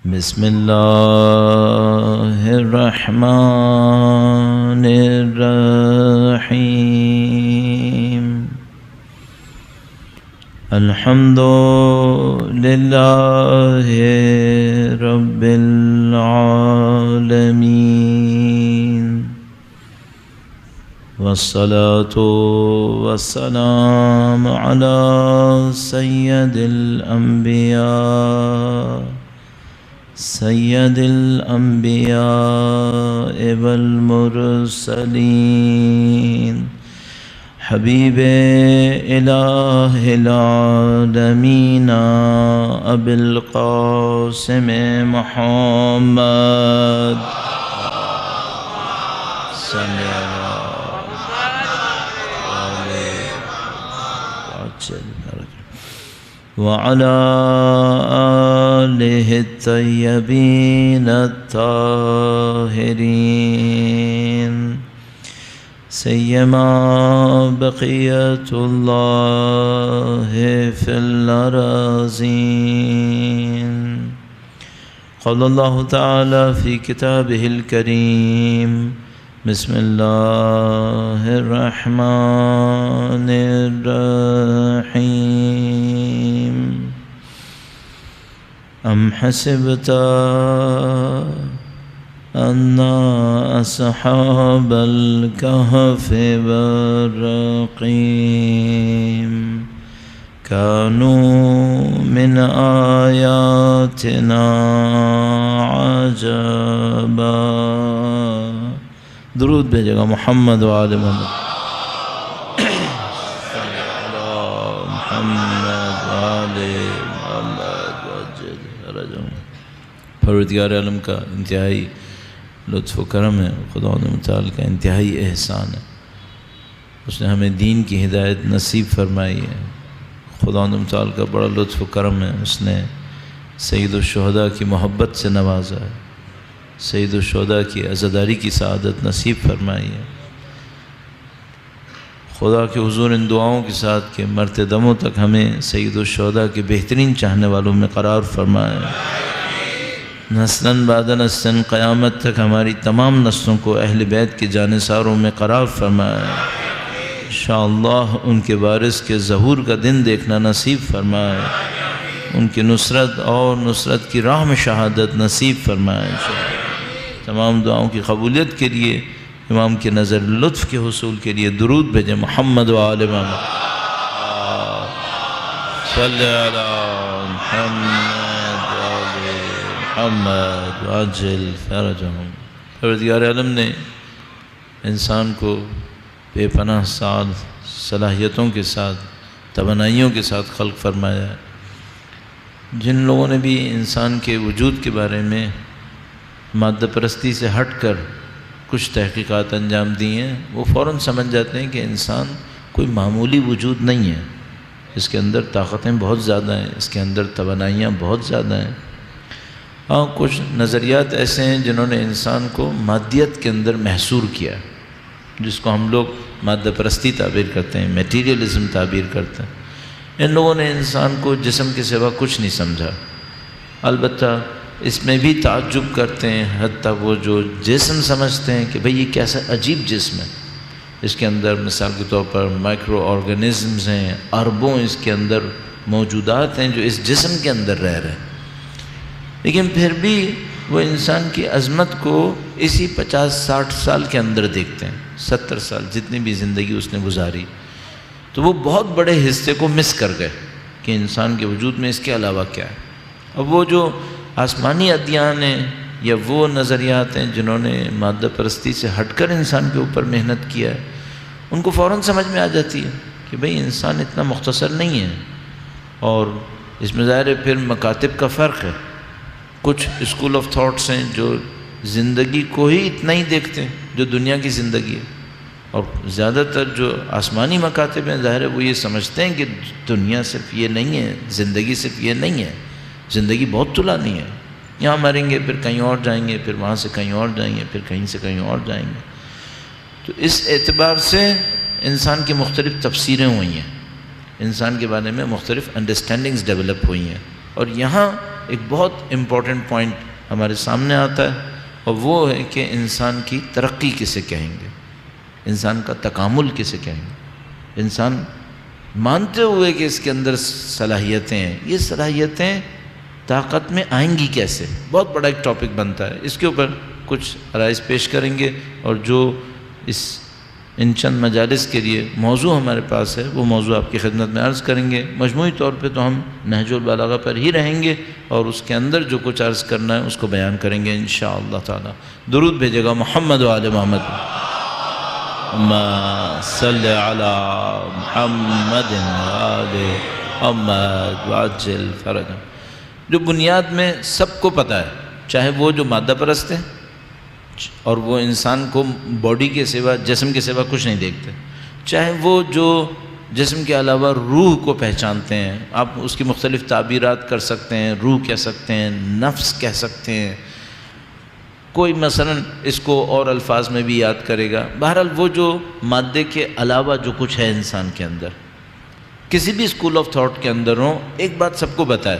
بسم الله الرحمن الرحيم الحمد لله رب العالمين والصلاة والسلام على سيد الأنبياء والمرسلين حبيب إله العالمين أبي القاسم محمد صلى وعلى آله الطيبين الطاهرين سيما بقية الله في الأراضين. قال الله تعالى في كتابه الكريم بسم الله الرحمن الرحيم أم حسبت أن أصحاب الكهف والرقيم كانوا من آياتنا عجبا. درود بھیجے گا محمد و آل محمد. پروردگار عالم کا انتہائی لطف و کرم ہے، خدا متعال کا انتہائی احسان ہے. اس نے ہمیں دین کی ہدایت نصیب فرمائی ہے. خدا متعال کا بڑا لطف و کرم ہے. اس نے سید الشہداء کی محبت سے نوازا ہے، سید الشہداء کی عزاداری کی سعادت نصیب فرمائی ہے. خدا کے حضور ان دعاؤں کے ساتھ کہ مرتے دموں تک ہمیں سید الشہداء کے بہترین چاہنے والوں میں قرار فرمائے. نسلاً بعد نسلاً قیامت تک ہماری تمام نسلوں کو اہل بیت کے جانثاروں میں قرار فرمائے. انشاءاللہ ان کے وارث کے ظہور کا دن دیکھنا نصیب فرمائے. ان کی نصرت اور نصرت کی راہ میں شہادت نصیب فرمائے. تمام دعاؤں کی قبولیت کے لیے امام کے نظر لطف کے حصول کے لیے درود بھیجیں. محمد و آل محمد صلی علی محمد عاجل فرجہم. پروردگار عالم نے انسان کو بے پناہ صلاحیتوں کے ساتھ، توانائیوں کے ساتھ خلق فرمایا ہے. جن لوگوں نے بھی انسان کے وجود کے بارے میں مادہ پرستی سے ہٹ کر کچھ تحقیقات انجام دی ہیں، وہ فوراً سمجھ جاتے ہیں کہ انسان کوئی معمولی وجود نہیں ہے. اس کے اندر طاقتیں بہت زیادہ ہیں، اس کے اندر توانائیاں بہت زیادہ ہیں. ہاں، کچھ نظریات ایسے ہیں جنہوں نے انسان کو مادیت کے اندر محصور کیا، جس کو ہم لوگ مادہ پرستی تعبیر کرتے ہیں، میٹیریلزم تعبیر کرتے ہیں. ان لوگوں نے انسان کو جسم کے سوا کچھ نہیں سمجھا. البتہ اس میں بھی تعجب کرتے ہیں، حتیٰ وہ جو جسم سمجھتے ہیں کہ بھئی یہ کیسا عجیب جسم ہے. اس کے اندر مثال کے طور پر مائکرو آرگنزمز ہیں، اربوں اس کے اندر موجودات ہیں جو اس جسم کے اندر رہ رہے ہیں. لیکن پھر بھی وہ انسان کی عظمت کو اسی 50-60 سال کے اندر دیکھتے ہیں. 70 سال جتنی بھی زندگی اس نے گزاری، تو وہ بہت بڑے حصے کو مس کر گئے کہ انسان کے وجود میں اس کے علاوہ کیا ہے. اب وہ جو آسمانی ادیان ہیں یا وہ نظریات ہیں جنہوں نے مادہ پرستی سے ہٹ کر انسان کے اوپر محنت کیا ہے، ان کو فوراً سمجھ میں آ جاتی ہے کہ بھئی انسان اتنا مختصر نہیں ہے. اور اس میں ظاہر ہے پھر مکاتب کا فرق ہے. کچھ اسکول آف تھاٹس ہیں جو زندگی کو ہی اتنا ہی دیکھتے ہیں جو دنیا کی زندگی ہے، اور زیادہ تر جو آسمانی مکاتب ہیں ظاہر ہے وہ یہ سمجھتے ہیں کہ دنیا صرف یہ نہیں ہے، زندگی صرف یہ نہیں ہے، زندگی بہت طولانی ہے. یہاں مریں گے، پھر کہیں اور جائیں گے، پھر وہاں سے کہیں اور جائیں گے، پھر کہیں سے کہیں اور جائیں گے. تو اس اعتبار سے انسان کی مختلف تفسیریں ہوئی ہیں، انسان کے بارے میں مختلف انڈرسٹینڈنگز ڈیولپ ہوئی ہیں. اور یہاں ایک بہت امپورٹنٹ پوائنٹ ہمارے سامنے آتا ہے، اور وہ ہے کہ انسان کی ترقی کسے کہیں گے، انسان کا تکامل کسے کہیں گے۔ انسان مانتے ہوئے کہ اس کے اندر صلاحیتیں ہیں، یہ صلاحیتیں طاقت میں آئیں گی کیسے، بہت بڑا ایک ٹاپک بنتا ہے۔ اس کے اوپر کچھ عرائض پیش کریں گے، اور جو ان چند مجالس کے لیے موضوع ہمارے پاس ہے وہ موضوع آپ کی خدمت میں عرض کریں گے۔ مجموعی طور پہ تو ہم نہج البلاغہ پر ہی رہیں گے، اور اس کے اندر جو کچھ عرض کرنا ہے اس کو بیان کریں گے انشاءاللہ تعالی۔ درود بھیجے گا محمد و آل محمد، اللہم صلی علی محمد و آل محمد وعجل فرجہم۔ جو بنیاد میں سب کو پتہ ہے، چاہے وہ جو مادہ پرست ہے اور وہ انسان کو باڈی کے سوا، جسم کے سوا کچھ نہیں دیکھتے، چاہے وہ جو جسم کے علاوہ روح کو پہچانتے ہیں، آپ اس کی مختلف تعبیرات کر سکتے ہیں، روح کہہ سکتے ہیں، نفس کہہ سکتے ہیں، کوئی مثلا اس کو اور الفاظ میں بھی یاد کرے گا۔ بہرحال وہ جو مادے کے علاوہ جو کچھ ہے انسان کے اندر، کسی بھی اسکول آف تھاٹ کے اندر ہوں، ایک بات سب کو بتائے،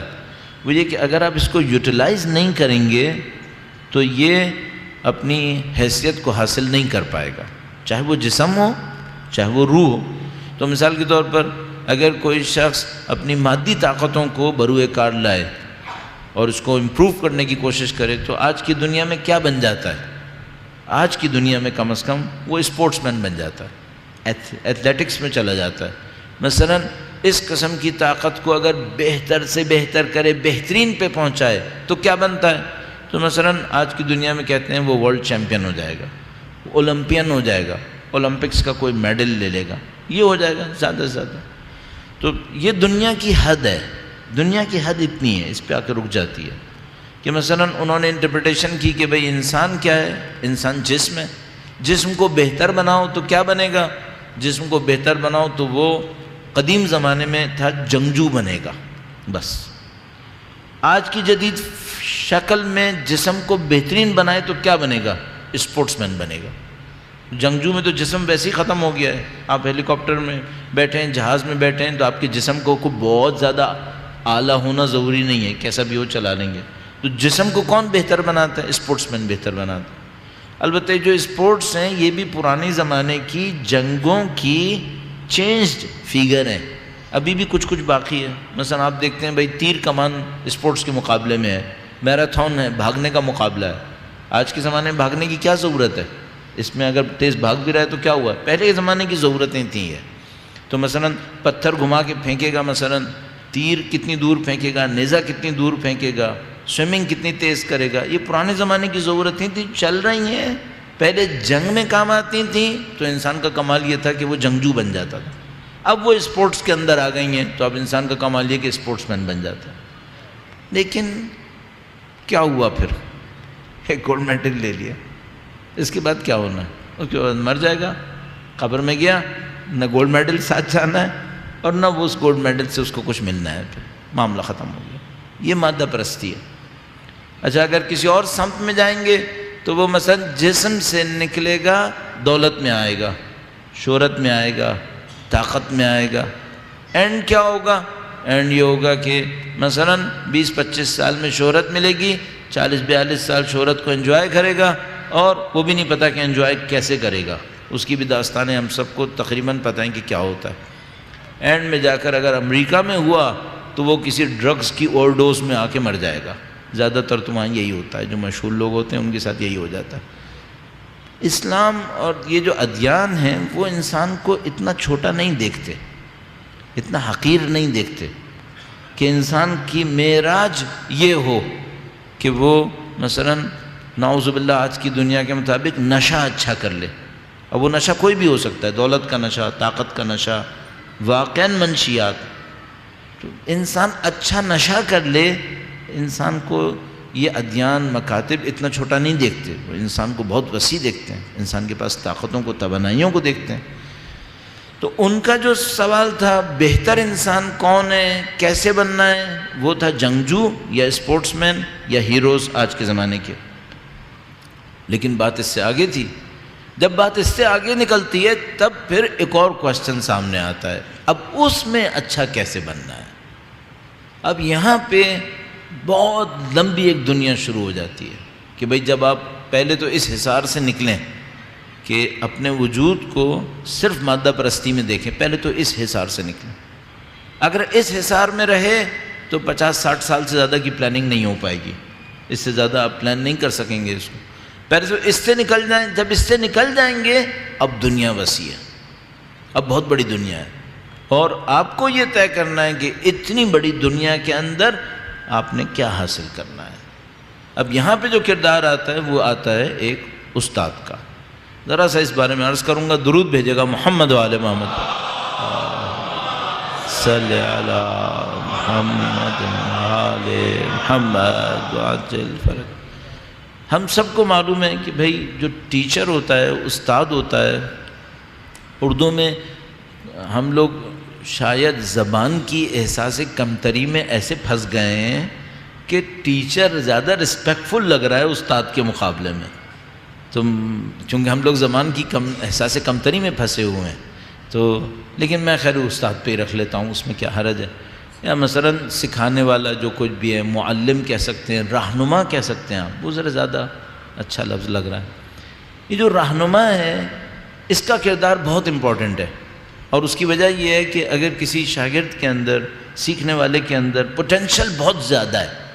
وہ یہ کہ اگر آپ اس کو یوٹیلائز نہیں کریں گے تو یہ اپنی حیثیت کو حاصل نہیں کر پائے گا، چاہے وہ جسم ہو چاہے وہ روح ہو۔ تو مثال کے طور پر اگر کوئی شخص اپنی مادی طاقتوں کو بروئے کار لائے اور اس کو امپروو کرنے کی کوشش کرے تو آج کی دنیا میں کیا بن جاتا ہے؟ آج کی دنیا میں کم از کم وہ اسپورٹس مین بن جاتا ہے، ایتھلیٹکس میں چلا جاتا ہے۔ مثلا اس قسم کی طاقت کو اگر بہتر سے بہتر کرے، بہترین پہ پہنچائے تو کیا بنتا ہے؟ تو مثلا آج کی دنیا میں کہتے ہیں وہ ورلڈ چیمپئن ہو جائے گا، اولمپئن ہو جائے گا، اولمپکس کا کوئی میڈل لے لے گا، یہ ہو جائے گا زیادہ سے زیادہ۔ تو یہ دنیا کی حد ہے، دنیا کی حد اتنی ہے، اس پہ آ کے رک جاتی ہے کہ مثلا انہوں نے انٹرپریٹیشن کی کہ بھئی انسان کیا ہے؟ انسان جسم ہے، جسم کو بہتر بناؤ تو کیا بنے گا؟ جسم کو بہتر بناؤ تو وہ قدیم زمانے میں تھا جنگجو بنے گا، بس۔ آج کی جدید شکل میں جسم کو بہترین بنائے تو کیا بنے گا؟ اسپورٹس مین بنے گا۔ جنگجو میں تو جسم ویسے ہی ختم ہو گیا ہے، آپ ہیلی کاپٹر میں بیٹھے ہیں، جہاز میں بیٹھے ہیں تو آپ کے جسم کو بہت زیادہ اعلیٰ ہونا ضروری نہیں ہے، کیسا بھی ہو چلا لیں گے۔ تو جسم کو کون بہتر بناتا ہے؟ اسپورٹس مین بہتر بناتا ہے۔ البتہ جو اسپورٹس ہیں یہ بھی پرانے زمانے کی جنگوں کی چینجڈ فیگر ہیں، ابھی بھی کچھ باقی ہے۔ مثلا آپ دیکھتے ہیں بھائی تیر کمان اسپورٹس کے مقابلے میں ہے، میراتھن ہے، بھاگنے کا مقابلہ ہے۔ آج کے زمانے میں بھاگنے کی کیا ضرورت ہے؟ اس میں اگر تیز بھاگ بھی رہا ہے تو کیا ہوا؟ پہلے کے زمانے کی ضرورتیں تھیں یہ۔ تو مثلا پتھر گھما کے پھینکے گا، مثلا تیر کتنی دور پھینکے گا، نیزہ کتنی دور پھینکے گا، سوئمنگ کتنی تیز کرے گا، یہ پرانے زمانے کی ضرورتیں تھیں، چل رہی ہیں۔ پہلے جنگ میں کام آتی تھیں تو انسان کا کمال یہ تھا کہ وہ جنگجو بن جاتا تھا، اب وہ اسپورٹس کے اندر آ گئی ہیں تو اب انسان کا کمال یہ کہ اسپورٹس مین بن جاتا ہے۔ لیکن کیا ہوا پھر؟ ایک گولڈ میڈل لے لیا، اس کے بعد کیا ہونا ہے؟ اس کے بعد مر جائے گا، قبر میں گیا، نہ گولڈ میڈل ساتھ جانا ہے اور نہ وہ اس گولڈ میڈل سے اس کو کچھ ملنا ہے، پھر معاملہ ختم ہو گیا۔ یہ مادہ پرستی ہے۔ اچھا اگر کسی اور سمت میں جائیں گے تو وہ مثلا جسم سے نکلے گا، دولت میں آئے گا، شہرت میں آئے گا، طاقت میں آئے گا۔ اینڈ کیا ہوگا؟ اینڈ یہ ہوگا کہ مثلا 20-25 سال میں شہرت ملے گی، 40-42 سال شہرت کو انجوائے کرے گا، اور وہ بھی نہیں پتہ کہ انجوائے کیسے کرے گا، اس کی بھی داستانیں ہم سب کو تقریباً پتہ ہیں کہ کیا ہوتا ہے۔ اینڈ میں جا کر اگر امریکہ میں ہوا تو وہ کسی ڈرگز کی اوور ڈوز میں آ کے مر جائے گا۔ زیادہ تر تو وہاں یہی ہوتا ہے، جو مشہور لوگ ہوتے ہیں ان کے ساتھ یہی ہو جاتا ہے۔ اسلام اور یہ جو ادیان ہیں وہ انسان کو اتنا چھوٹا نہیں دیکھتے، اتنا حقیر نہیں دیکھتے کہ انسان کی معراج یہ ہو کہ وہ مثلا نعوذ باللہ آج کی دنیا کے مطابق نشہ اچھا کر لے۔ اب وہ نشہ کوئی بھی ہو سکتا ہے، دولت کا نشہ، طاقت کا نشہ، واقعاً منشیات۔ تو انسان اچھا نشہ کر لے، انسان کو یہ ادیان مکاتب اتنا چھوٹا نہیں دیکھتے، وہ انسان کو بہت وسیع دیکھتے ہیں، انسان کے پاس طاقتوں کو، توانائیوں کو دیکھتے ہیں۔ تو ان کا جو سوال تھا بہتر انسان کون ہے، کیسے بننا ہے، وہ تھا جنگجو یا اسپورٹس مین یا ہیروز آج کے زمانے کے۔ لیکن بات اس سے آگے تھی۔ جب بات اس سے آگے نکلتی ہے تب پھر ایک اور کوشچن سامنے آتا ہے، اب اس میں اچھا کیسے بننا ہے؟ اب یہاں پہ بہت لمبی ایک دنیا شروع ہو جاتی ہے کہ بھئی جب آپ پہلے تو اس حصار سے نکلیں کہ اپنے وجود کو صرف مادہ پرستی میں دیکھیں، پہلے تو اس حصار سے نکلیں. اگر اس حصار میں رہے تو 50-60 سال سے زیادہ کی پلاننگ نہیں ہو پائے گی، اس سے زیادہ آپ پلان نہیں کر سکیں گے اس کو. پہلے تو اس سے نکل جائیں، جب اس سے نکل جائیں گے اب دنیا وسیع ہے، اب بہت بڑی دنیا ہے، اور آپ کو یہ طے کرنا ہے کہ اتنی بڑی دنیا کے اندر آپ نے کیا حاصل کرنا ہے. اب یہاں پہ جو کردار آتا ہے وہ آتا ہے ایک استاد کا. ذرا سا اس بارے میں عرض کروں گا، درود بھیجے گا محمد و آل محمد. صلی علی محمد آل محمد وعجل فرج. ہم سب کو معلوم ہے کہ بھئی جو ٹیچر ہوتا ہے، استاد ہوتا ہے، اردو میں ہم لوگ شاید زبان کی احساس کمتری میں ایسے پھنس گئے ہیں کہ ٹیچر زیادہ رسپیکٹفل لگ رہا ہے استاد کے مقابلے میں. چونکہ ہم لوگ زبان کی احساس کمتری میں پھنسے ہوئے ہیں، تو لیکن میں خیر استاد پہ ہی رکھ لیتا ہوں، اس میں کیا حرج ہے. یا مثلا سکھانے والا جو کچھ بھی ہے، معلم کہہ سکتے ہیں، رہنما کہہ سکتے ہیں آپ، وہ ذرا زیادہ اچھا لفظ لگ رہا ہے. یہ جو رہنما ہے اس کا کردار بہت امپورٹنٹ ہے، اور اس کی وجہ یہ ہے کہ اگر کسی شاگرد کے اندر، سیکھنے والے کے اندر پوٹینشل بہت زیادہ ہے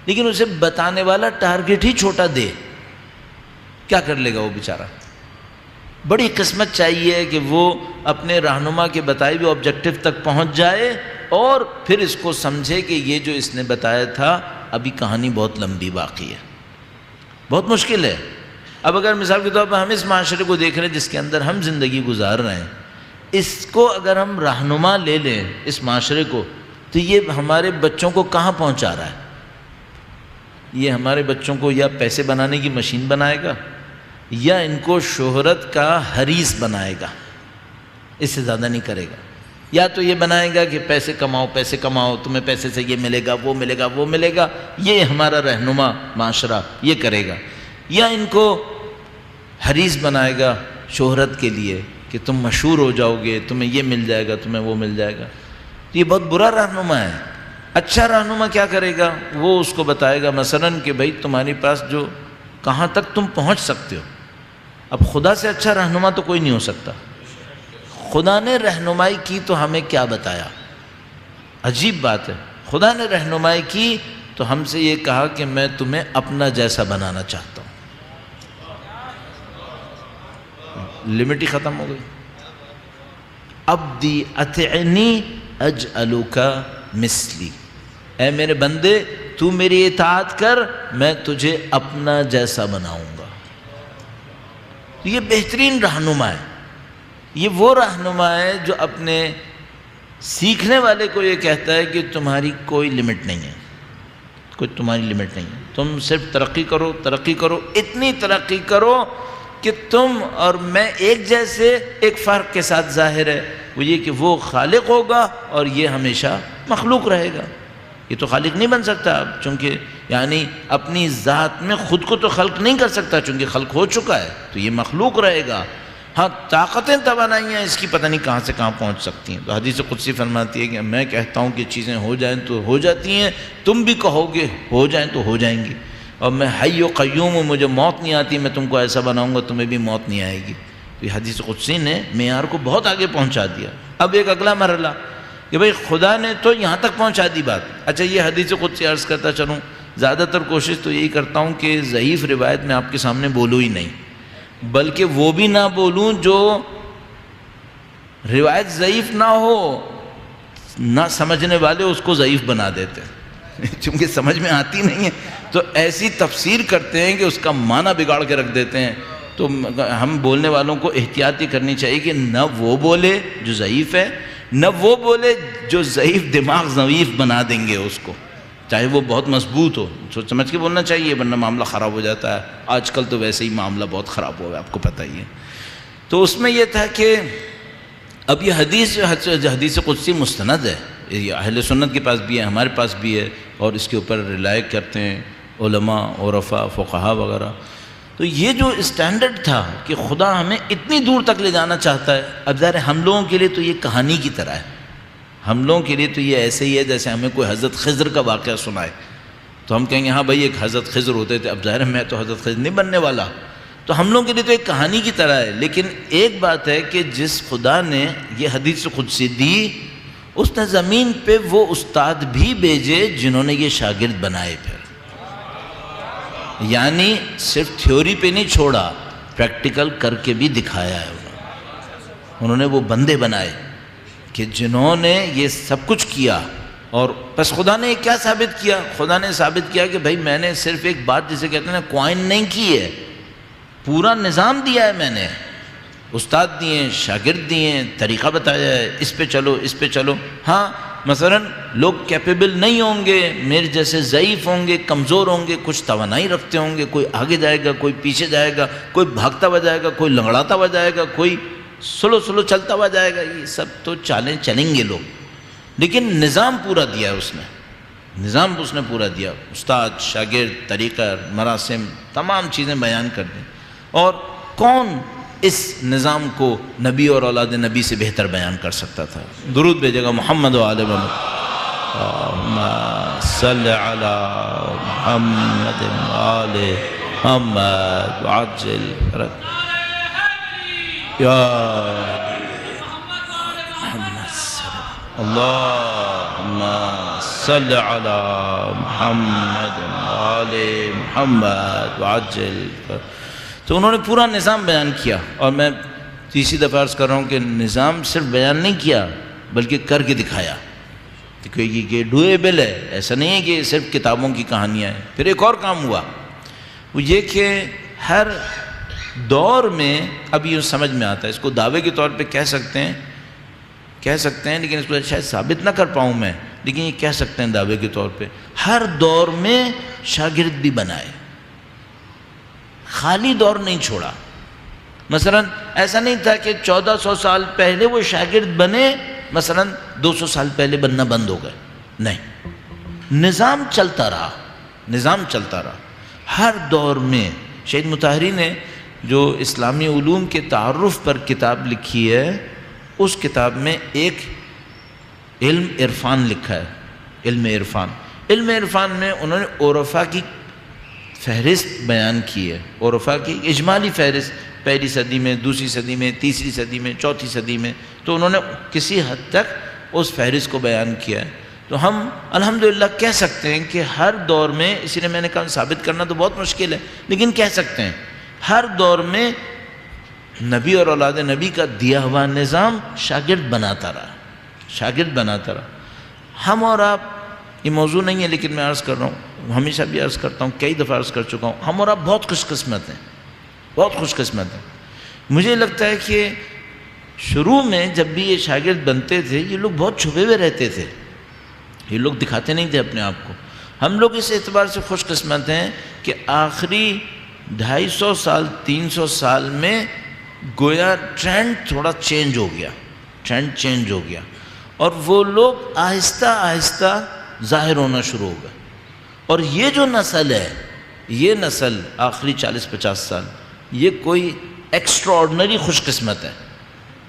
لیکن اسے بتانے والا ٹارگٹ ہی چھوٹا دے، کیا کر لے گا وہ بیچارہ؟ بڑی قسمت چاہیے کہ وہ اپنے رہنما کے بتائے ہوئے آبجیکٹو تک پہنچ جائے اور پھر اس کو سمجھے کہ یہ جو اس نے بتایا تھا ابھی کہانی بہت لمبی باقی ہے. بہت مشکل ہے. اب اگر مثال کے طور پر ہم اس معاشرے کو دیکھ رہے ہیں جس کے اندر ہم زندگی گزار رہے ہیں، اس کو اگر ہم رہنما لے لیں اس معاشرے کو، تو یہ ہمارے بچوں کو کہاں پہنچا رہا ہے؟ یہ ہمارے بچوں کو یا پیسے بنانے کی مشین بنائے گا یا ان کو شہرت کا حریص بنائے گا، اس سے زیادہ نہیں کرے گا. یا تو یہ بنائے گا کہ پیسے کماؤ، پیسے کماؤ، تمہیں پیسے سے یہ ملے گا، وہ ملے گا، وہ ملے گا، یہ ہمارا رہنما معاشرہ یہ کرے گا. یا ان کو حریص بنائے گا شہرت کے لیے کہ تم مشہور ہو جاؤ گے، تمہیں یہ مل جائے گا، تمہیں وہ مل جائے گا. یہ بہت برا رہنما ہے. اچھا رہنما کیا کرے گا؟ وہ اس کو بتائے گا مثلاً کہ بھائی تمہارے پاس جو کہاں تک تم پہنچ سکتے ہو. اب خدا سے اچھا رہنما تو کوئی نہیں ہو سکتا. خدا نے رہنمائی کی تو ہمیں کیا بتایا؟ عجیب بات ہے. خدا نے رہنمائی کی تو ہم سے یہ کہا کہ میں تمہیں اپنا جیسا بنانا چاہتا ہوں. لمٹ ہی ختم ہو گئی. عبدی اطعنی اجعلک مثلی، اے میرے بندے تو میری اطاعت کر، میں تجھے اپنا جیسا بناؤں گا. یہ بہترین رہنما ہے. یہ وہ رہنما ہے جو اپنے سیکھنے والے کو یہ کہتا ہے کہ تمہاری کوئی لمٹ نہیں ہے، کوئی تمہاری لمٹ نہیں ہے، تم صرف ترقی کرو، ترقی کرو، اتنی ترقی کرو کہ تم اور میں ایک جیسے. ایک فرق کے ساتھ ظاہر ہے، وہ یہ کہ وہ خالق ہوگا اور یہ ہمیشہ مخلوق رہے گا. یہ تو خالق نہیں بن سکتا اب، چونکہ یعنی اپنی ذات میں خود کو تو خلق نہیں کر سکتا، چونکہ خلق ہو چکا ہے، تو یہ مخلوق رہے گا. ہاں طاقتیں توانائیاں اس کی پتہ نہیں کہاں سے کہاں پہنچ سکتی ہیں. تو حدیث قدسی فرماتی ہے کہ میں کہتا ہوں کہ چیزیں ہو جائیں تو ہو جاتی ہیں، تم بھی کہو گے ہو جائیں تو ہو جائیں گی. اور میں حی و قیوم ہوں، مجھے موت نہیں آتی، میں تم کو ایسا بناؤں گا تمہیں بھی موت نہیں آئے گی. تو یہ حدیث قدسی نے معیار کو بہت آگے پہنچا دیا. اب ایک اگلا مرحلہ کہ بھئی خدا نے تو یہاں تک پہنچا دی بات. اچھا یہ حدیث قدسی عرض کرتا چلوں، زیادہ تر کوشش تو یہی کرتا ہوں کہ ضعیف روایت میں آپ کے سامنے بولوں ہی نہیں، بلکہ وہ بھی نہ بولوں جو روایت ضعیف نہ ہو، نہ سمجھنے والے اس کو ضعیف بنا دیتے ہیں چونکہ سمجھ میں آتی نہیں ہے تو ایسی تفسیر کرتے ہیں کہ اس کا معنی بگاڑ کے رکھ دیتے ہیں. تو ہم بولنے والوں کو احتیاطی کرنی چاہیے کہ نہ وہ بولے جو ضعیف ہے، نہ وہ بولے جو ضعیف دماغ ضعیف بنا دیں گے اس کو، چاہے وہ بہت مضبوط ہو. سوچ سمجھ کے بولنا چاہیے ورنہ معاملہ خراب ہو جاتا ہے. آج کل تو ویسے ہی معاملہ بہت خراب ہوا ہے، آپ کو پتہ ہی ہے. تو اس میں یہ تھا کہ اب یہ حدیث قدسی مستند ہے، یہ اہل سنت کے پاس بھی ہے، ہمارے پاس بھی ہے، اور اس کے اوپر رلائے کرتے ہیں علماء، عرفاء، فقہاء وغیرہ. تو یہ جو اسٹینڈرڈ تھا کہ خدا ہمیں اتنی دور تک لے جانا چاہتا ہے. اب ظاہر ہم لوگوں کے لیے تو یہ کہانی کی طرح ہے، ہم لوگوں کے لیے تو یہ ایسے ہی ہے جیسے ہمیں کوئی حضرت خضر کا واقعہ سنائے تو ہم کہیں گے ہاں بھائی ایک حضرت خضر ہوتے تھے، اب ظاہر ہے میں تو حضرت خضر نہیں بننے والا، تو ہم لوگوں کے لیے تو ایک کہانی کی طرح ہے۔ لیکن ایک بات ہے کہ جس خدا نے یہ حدیث قدسی دی، اس نے زمین پہ وہ استاد بھی بھیجے جنہوں نے یہ شاگرد بنائے، پھر یعنی صرف تھیوری پہ نہیں چھوڑا، پریکٹیکل کر کے بھی دکھایا ہے انہوں نے وہ بندے بنائے کہ جنہوں نے یہ سب کچھ کیا۔ اور بس خدا نے کیا ثابت کیا؟ خدا نے ثابت کیا کہ بھائی میں نے صرف ایک بات جسے کہتے ہیں نا کوائن نہیں کی ہے، پورا نظام دیا ہے میں نے، استاد دیے، شاگرد دیے، طریقہ بتایا ہے، اس پہ چلو اس پہ چلو۔ ہاں مثلا لوگ کیپیبل نہیں ہوں گے، میرے جیسے ضعیف ہوں گے، کمزور ہوں گے، کچھ توانائی رکھتے ہوں گے، کوئی آگے جائے گا، کوئی پیچھے جائے گا، کوئی بھاگتا ہوا جائے گا، کوئی لنگڑاتا ہوا جائے گا، کوئی سلو سلو چلتا ہوا جائے گا، یہ سب تو چالیں چلیں گے لوگ، لیکن نظام پورا دیا ہے اس نے، نظام اس نے پورا دیا، استاد، شاگرد، طریقہ، مراسم، تمام چیزیں بیان کر دیں۔ اور کون اس نظام کو نبی اور اولاد نبی سے بہتر بیان کر سکتا تھا؟ درود بھیجے گا محمد و آل محمد، اللہم صلی علی محمد و آل محمد وعجل فرج یا اللہم صلی علی محمد و آل محمد وعجل فرج۔ تو انہوں نے پورا نظام بیان کیا، اور میں تیسری دفعہ عرض کر رہا ہوں کہ نظام صرف بیان نہیں کیا بلکہ کر کے دکھایا، کیونکہ یہ ڈویبل ہے، ایسا نہیں ہے کہ یہ صرف کتابوں کی کہانیاں ہیں۔ پھر ایک اور کام ہوا، وہ یہ کہ ہر دور میں، اب یہ سمجھ میں آتا ہے، اس کو دعوے کے طور پہ کہہ سکتے ہیں لیکن اس کو شاید ثابت نہ کر پاؤں میں، لیکن یہ کہہ سکتے ہیں دعوے کے طور پہ، ہر دور میں شاگرد بھی بنائے، خالی دور نہیں چھوڑا۔ مثلا ایسا نہیں تھا کہ 1400 سال پہلے وہ شاگرد بنے، مثلا 200 سال پہلے بننا بند ہو گئے، نہیں، نظام چلتا رہا، نظام چلتا رہا ہر دور میں۔ شہید مطہری نے جو اسلامی علوم کے تعارف پر کتاب لکھی ہے، اس کتاب میں ایک علم عرفان لکھا ہے، علم عرفان۔ علم عرفان میں انہوں نے عرفاء کی فہرست بیان کی ہے، عرفاء کی اجمالی فہرست، پہلی صدی میں، دوسری صدی میں، تیسری صدی میں، چوتھی صدی میں، تو انہوں نے کسی حد تک اس فہرست کو بیان کیا ہے۔ تو ہم الحمدللہ کہہ سکتے ہیں کہ ہر دور میں، اسی لیے میں نے کہا ثابت کرنا تو بہت مشکل ہے، لیکن کہہ سکتے ہیں ہر دور میں نبی اور اولاد نبی کا دیا ہوا نظام شاگرد بناتا رہا، شاگرد بناتا رہا۔ ہم اور آپ، یہ موضوع نہیں ہے لیکن میں عرض کر رہا ہوں، ہمیشہ بھی عرض کرتا ہوں، کئی دفعہ عرض کر چکا ہوں، ہم اور آپ بہت خوش قسمت ہیں، بہت خوش قسمت ہیں۔ مجھے لگتا ہے کہ شروع میں جب بھی یہ شاگرد بنتے تھے، یہ لوگ بہت چھپے ہوئے رہتے تھے، یہ لوگ دکھاتے نہیں تھے اپنے آپ کو۔ ہم لوگ اس اعتبار سے خوش قسمت ہیں کہ آخری 250 سال 300 سال میں گویا ٹرینڈ تھوڑا چینج ہو گیا، ٹرینڈ چینج ہو گیا، اور وہ لوگ آہستہ آہستہ ظاہر ہونا شروع ہو گئے۔ اور یہ جو نسل ہے، یہ نسل آخری 40-50 سال، یہ کوئی ایکسٹرا آرڈنری خوش قسمت ہے۔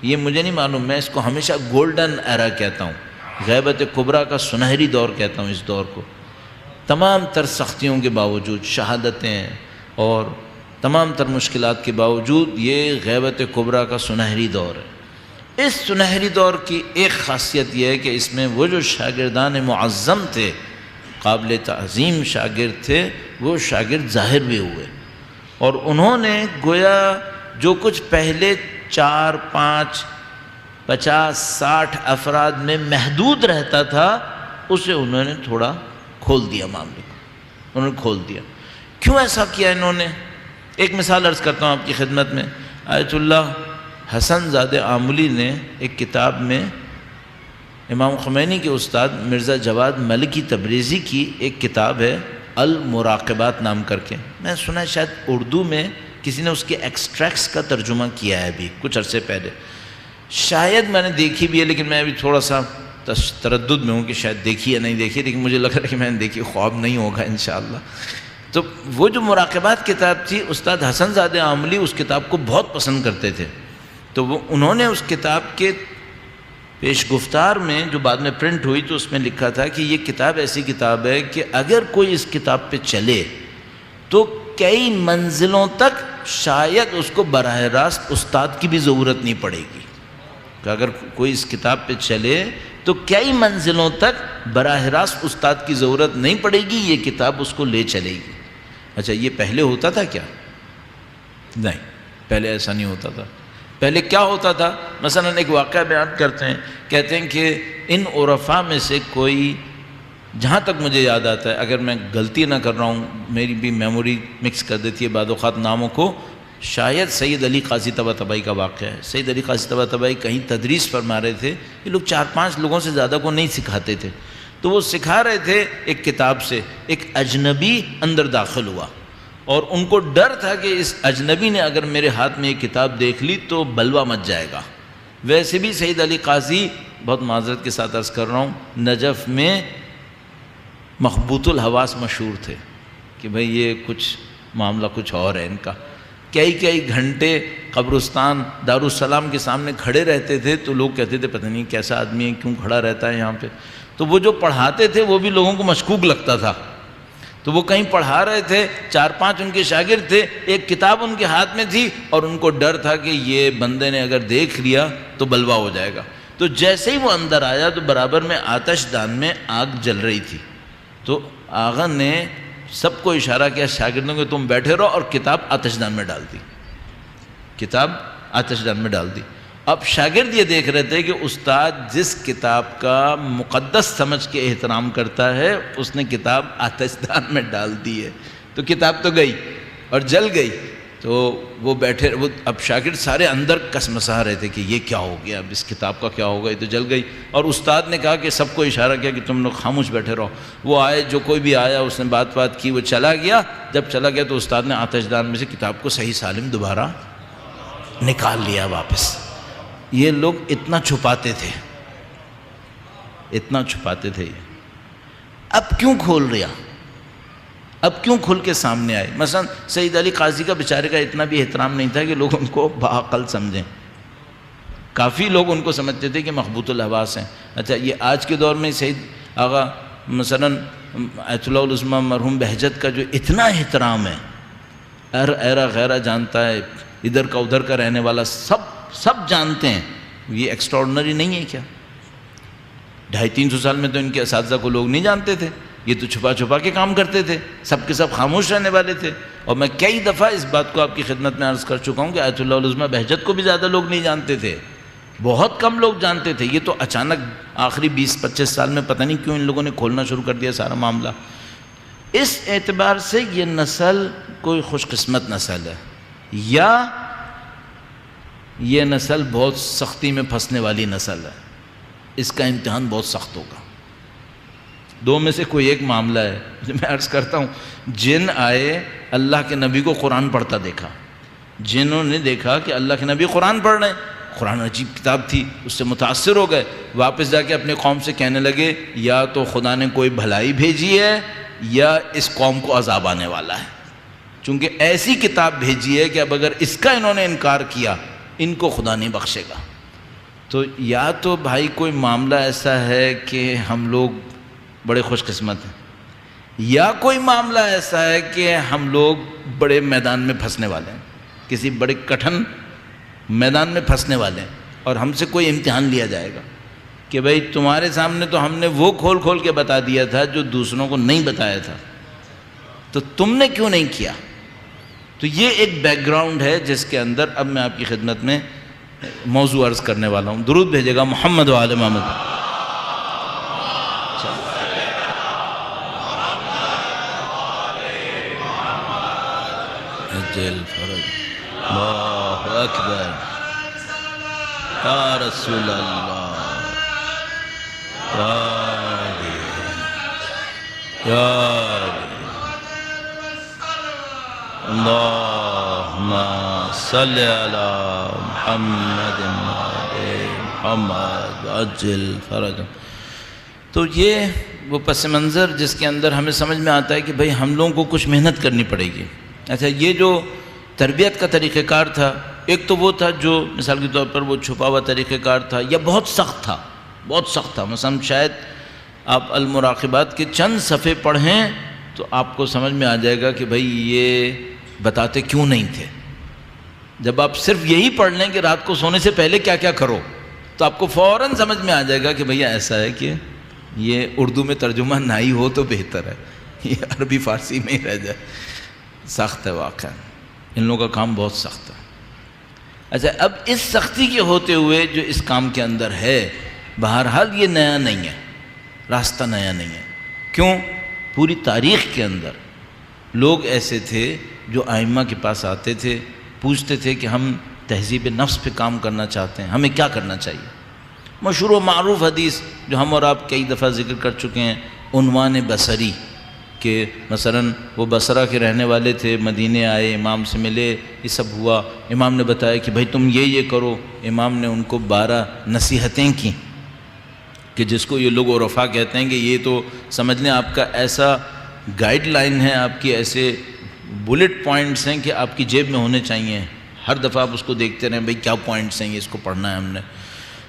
یہ مجھے نہیں معلوم، میں اس کو ہمیشہ گولڈن ایرا کہتا ہوں، غیبت کبریٰ کا سنہری دور کہتا ہوں اس دور کو۔ تمام تر سختیوں کے باوجود، شہادتیں اور تمام تر مشکلات کے باوجود، یہ غیبت کبریٰ کا سنہری دور ہے۔ اس سنہری دور کی ایک خاصیت یہ ہے کہ اس میں وہ جو شاگردان معظم تھے، قابل تعظیم شاگرد تھے، وہ شاگرد ظاہر بھی ہوئے، اور انہوں نے گویا جو کچھ پہلے 4 5 50 60 افراد میں محدود رہتا تھا، اسے انہوں نے تھوڑا کھول دیا، معاملے کو انہوں نے کھول دیا۔ کیوں ایسا کیا انہوں نے؟ ایک مثال عرض کرتا ہوں آپ کی خدمت میں۔ آیت اللہ حسن زادہ آملی نے ایک کتاب میں امام خمینی کے استاد مرزا جواد ملکی تبریزی کی ایک کتاب ہے المراقبات نام کر کے، میں سنا ہے شاید اردو میں کسی نے اس کے ایکسٹریکٹس کا ترجمہ کیا ہے ابھی کچھ عرصے پہلے، شاید میں نے دیکھی بھی ہے، لیکن میں ابھی تھوڑا سا تردد میں ہوں کہ شاید دیکھی یا نہیں دیکھی، لیکن مجھے لگ رہا ہے کہ میں نے دیکھی، خواب نہیں ہوگا انشاءاللہ۔ تو وہ جو مراقبات کتاب تھی، استاد حسن زادہ آملی اس کتاب کو بہت پسند کرتے تھے، تو انہوں نے اس کتاب کے پیش گفتار میں جو بعد میں پرنٹ ہوئی تو اس میں لکھا تھا کہ یہ کتاب ایسی کتاب ہے کہ اگر کوئی اس کتاب پہ چلے تو کئی منزلوں تک شاید اس کو براہ راست استاد کی بھی ضرورت نہیں پڑے گی، کہ اگر کوئی اس کتاب پہ چلے تو کئی منزلوں تک براہ راست استاد کی ضرورت نہیں پڑے گی، یہ کتاب اس کو لے چلے گی۔ اچھا یہ پہلے ہوتا تھا کیا؟ نہیں، پہلے ایسا نہیں ہوتا تھا۔ پہلے کیا ہوتا تھا؟ مثلا ایک واقعہ بیان کرتے ہیں، کہتے ہیں کہ ان عرفاء میں سے کوئی، جہاں تک مجھے یاد آتا ہے، اگر میں غلطی نہ کر رہا ہوں، میری بھی میموری مکس کر دیتی ہے بعض اوقات ناموں کو، شاید سید علی قاضی طباطبائی کا واقعہ ہے۔ سید علی قاضی طباطبائی کہیں تدریس فرما رہے تھے، یہ لوگ 4-5 لوگوں سے زیادہ کو نہیں سکھاتے تھے، تو وہ سکھا رہے تھے ایک کتاب سے، ایک اجنبی اندر داخل ہوا اور ان کو ڈر تھا کہ اس اجنبی نے اگر میرے ہاتھ میں یہ کتاب دیکھ لی تو بلوہ مچ جائے گا۔ ویسے بھی سید علی قاضی، بہت معذرت کے ساتھ عرض کر رہا ہوں، نجف میں مخبوط الحواس مشہور تھے کہ بھئی یہ کچھ معاملہ کچھ اور ہے ان کا۔ کئی گھنٹے قبرستان دارالسلام کے سامنے کھڑے رہتے تھے تو لوگ کہتے تھے پتہ نہیں کیسا آدمی ہے، کیوں کھڑا رہتا ہے یہاں پہ۔ تو وہ جو پڑھاتے تھے وہ بھی لوگوں کو مشکوک لگتا تھا، تو وہ کہیں پڑھا رہے تھے، 4-5 ان کے شاگرد تھے، ایک کتاب ان کے ہاتھ میں تھی اور ان کو ڈر تھا کہ یہ بندے نے اگر دیکھ لیا تو بلوا ہو جائے گا۔ تو جیسے ہی وہ اندر آیا تو برابر میں آتش دان میں آگ جل رہی تھی، تو آغا نے سب کو اشارہ کیا شاگردوں کہ تم بیٹھے رہو، اور کتاب آتش دان میں ڈال دی، کتاب آتش دان میں ڈال دی۔ اب شاگرد یہ دیکھ رہے تھے کہ استاد جس کتاب کا مقدس سمجھ کے احترام کرتا ہے اس نے کتاب آتش دان میں ڈال دی ہے، تو کتاب تو گئی اور جل گئی۔ تو وہ بیٹھے، وہ اب شاگرد سارے اندر کسمسا رہے تھے کہ یہ کیا ہو گیا، اب اس کتاب کا کیا ہوگا، یہ تو جل گئی۔ اور استاد نے کہا کہ سب کو اشارہ کیا کہ تم لوگ خاموش بیٹھے رہو۔ وہ آئے، جو کوئی بھی آیا اس نے بات کی، وہ چلا گیا۔ جب چلا گیا تو استاد نے آتش دان میں سے کتاب کو صحیح سالم دوبارہ نکال لیا واپس۔ یہ لوگ اتنا چھپاتے تھے، اتنا چھپاتے تھے، اب کیوں کھول رہا، اب کیوں کھل کے سامنے آئے؟ مثلا سید علی قاضی کا بیچارے کا اتنا بھی احترام نہیں تھا کہ لوگ ان کو باعقل سمجھیں، کافی لوگ ان کو سمجھتے تھے کہ مخبوط الحواس ہیں۔ اچھا یہ آج کے دور میں سید آغا مثلا ایت اللہ العظمیٰ مرحوم بہجت کا جو اتنا احترام ہے، ایرا غیرہ جانتا ہے، ادھر کا ادھر کا رہنے والا سب جانتے ہیں، یہ ایکسٹراڈنری نہیں ہے کیا؟ 250-300 سال میں تو ان کے اساتذہ کو لوگ نہیں جانتے تھے، یہ تو چھپا کے کام کرتے تھے، سب کے سب خاموش رہنے والے تھے۔ اور میں کئی دفعہ اس بات کو آپ کی خدمت میں عرض کر چکا ہوں کہ ایت اللہ العظمیٰ بہجت کو بھی زیادہ لوگ نہیں جانتے تھے، بہت کم لوگ جانتے تھے۔ یہ تو اچانک آخری 20-25 سال میں پتہ نہیں کیوں ان لوگوں نے کھولنا شروع کر دیا سارا معاملہ۔ اس اعتبار سے یہ نسل کوئی خوش قسمت نسل ہے، یا یہ نسل بہت سختی میں پھنسنے والی نسل ہے، اس کا امتحان بہت سخت ہوگا۔ دو میں سے کوئی ایک معاملہ ہے۔ میں عرض کرتا ہوں، جن آئے اللہ کے نبی کو قرآن پڑھتا دیکھا، جنہوں نے دیکھا کہ اللہ کے نبی قرآن پڑھ رہے ہیں، قرآن عجیب کتاب تھی، اس سے متاثر ہو گئے، واپس جا کے اپنے قوم سے کہنے لگے یا تو خدا نے کوئی بھلائی بھیجی ہے یا اس قوم کو عذاب آنے والا ہے، چونکہ ایسی کتاب بھیجی ہے کہ اب اگر اس کا انہوں نے انکار کیا ان کو خدا نہیں بخشے گا۔ تو یا تو بھائی کوئی معاملہ ایسا ہے کہ ہم لوگ بڑے خوش قسمت ہیں، یا کوئی معاملہ ایسا ہے کہ ہم لوگ بڑے میدان میں پھنسنے والے ہیں، کسی بڑے کٹھن میدان میں پھنسنے والے ہیں، اور ہم سے کوئی امتحان لیا جائے گا کہ بھئی تمہارے سامنے تو ہم نے وہ کھول کے بتا دیا تھا جو دوسروں کو نہیں بتایا تھا، تو تم نے کیوں نہیں کیا؟ تو یہ ایک بیک گراؤنڈ ہے جس کے اندر اب میں آپ کی خدمت میں موضوع عرض کرنے والا ہوں۔ درود بھیجے گا محمد و آل محمد۔ اجل فرج اللہ اکبر یا رسول اللہ یا اللہم صلی علی محمد محمد عجل فرج۔ تو یہ وہ پس منظر جس کے اندر ہمیں سمجھ میں آتا ہے کہ بھئی ہم لوگوں کو کچھ محنت کرنی پڑے گی۔ اچھا یہ جو تربیت کا طریقہ کار تھا، ایک تو وہ تھا جو مثال کے طور پر وہ چھپا ہوا طریقہ کار تھا یا بہت سخت تھا، بہت سخت تھا. مثلا شاید آپ المراقبات کے چند صفحے پڑھیں تو آپ کو سمجھ میں آ جائے گا کہ بھئی یہ بتاتے کیوں نہیں تھے. جب آپ صرف یہی پڑھ لیں کہ رات کو سونے سے پہلے کیا کیا کرو تو آپ کو فوراً سمجھ میں آ جائے گا کہ بھئی ایسا ہے کہ یہ اردو میں ترجمہ نہ ہی ہو تو بہتر ہے, یہ عربی فارسی میں ہی رہ جائے. سخت ہے واقعا, ان لوگوں کا کام بہت سخت ہے. اچھا, اب اس سختی کے ہوتے ہوئے جو اس کام کے اندر ہے, بہرحال یہ نیا نہیں ہے, راستہ نیا نہیں ہے. کیوں؟ پوری تاریخ کے اندر لوگ ایسے تھے جو ائمہ کے پاس آتے تھے, پوچھتے تھے کہ ہم تہذیب نفس پہ کام کرنا چاہتے ہیں, ہمیں کیا کرنا چاہیے. مشہور و معروف حدیث جو ہم اور آپ کئی دفعہ ذکر کر چکے ہیں, عنوان بصری, کہ مثلا وہ بصرہ کے رہنے والے تھے, مدینے آئے, امام سے ملے, یہ سب ہوا. امام نے بتایا کہ بھائی تم یہ کرو. امام نے ان کو 12 نصیحتیں کی کہ جس کو یہ لوگ عرفا کہتے ہیں کہ یہ تو سمجھ لیں آپ کا ایسا گائیڈ لائن ہے, آپ کی ایسے بلٹ پوائنٹس ہیں کہ آپ کی جیب میں ہونے چاہیے. ہر دفعہ آپ اس کو دیکھتے رہیں بھئی کیا پوائنٹس ہیں, یہ اس کو پڑھنا ہے ہم نے.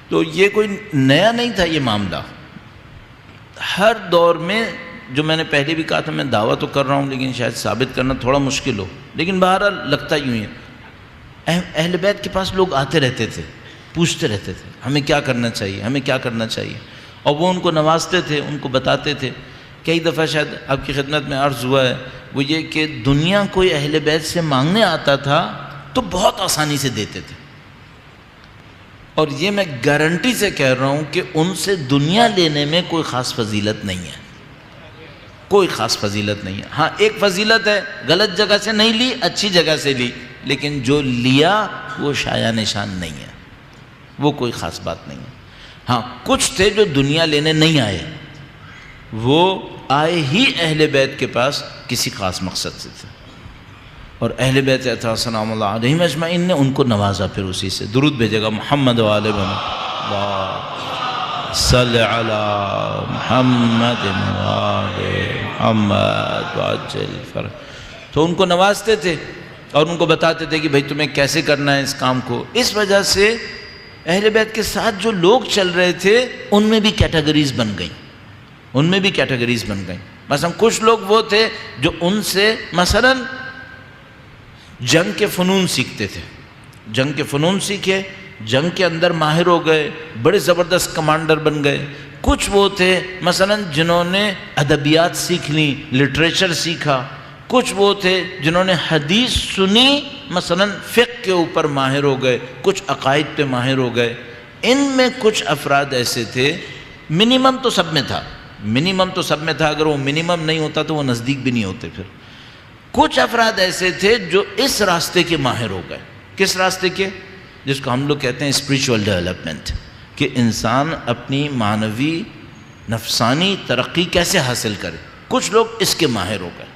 تو یہ کوئی نیا نہیں تھا یہ معاملہ. ہر دور میں, جو میں نے پہلے بھی کہا تھا, میں دعویٰ تو کر رہا ہوں لیکن شاید ثابت کرنا تھوڑا مشکل ہو, لیکن بہرحال لگتا یوں ہی ہے. اہل بیت کے پاس لوگ آتے رہتے تھے, پوچھتے رہتے تھے ہمیں کیا کرنا چاہیے, ہمیں کیا کرنا چاہیے, اور وہ ان کو نوازتے تھے, ان کو بتاتے تھے. کئی دفعہ شاید آپ کی خدمت میں عرض ہوا ہے, وہ یہ کہ دنیا کوئی اہل بیت سے مانگنے آتا تھا تو بہت آسانی سے دیتے تھے. اور یہ میں گارنٹی سے کہہ رہا ہوں کہ ان سے دنیا لینے میں کوئی خاص فضیلت نہیں ہے, کوئی خاص فضیلت نہیں ہے. ہاں ایک فضیلت ہے, غلط جگہ سے نہیں لی, اچھی جگہ سے لی, لیکن جو لیا وہ شایع نشان نہیں ہے, وہ کوئی خاص بات نہیں ہے. ہاں کچھ تھے جو دنیا لینے نہیں آئے, وہ آئے ہی اہل بیت کے پاس کسی خاص مقصد سے تھے, اور اہل بیت اطہار سلام اللہ علیہم اجمعین نے ان کو نوازا. پھر اسی سے درود بھیجے گا, محمد و آل محمد صلی علی محمد و آل محمد وعجل فرج. تو ان کو نوازتے تھے اور ان کو بتاتے تھے کہ بھئی تمہیں کیسے کرنا ہے اس کام کو. اس وجہ سے اہل بیت کے ساتھ جو لوگ چل رہے تھے ان میں بھی کیٹیگریز بن گئیں, ان میں بھی کیٹیگریز بن گئیں. مثلا کچھ لوگ وہ تھے جو ان سے مثلا جنگ کے فنون سیکھتے تھے, جنگ کے فنون سیکھے, جنگ کے اندر ماہر ہو گئے, بڑے زبردست کمانڈر بن گئے. کچھ وہ تھے مثلا جنہوں نے ادبیات سیکھ لیں, لٹریچر سیکھا. کچھ وہ تھے جنہوں نے حدیث سنی, مثلا فقہ کے اوپر ماہر ہو گئے, کچھ عقائد پہ ماہر ہو گئے. ان میں کچھ افراد ایسے تھے, منیمم تو سب میں تھا, منیمم تو سب میں تھا, اگر وہ منیمم نہیں ہوتا تو وہ نزدیک بھی نہیں ہوتے. پھر کچھ افراد ایسے تھے جو اس راستے کے ماہر ہو گئے. کس راستے کے؟ جس کو ہم لوگ کہتے ہیں اسپریچول ڈیولپمنٹ, کہ انسان اپنی معنوی نفسانی ترقی کیسے حاصل کرے. کچھ لوگ اس کے ماہر ہو گئے,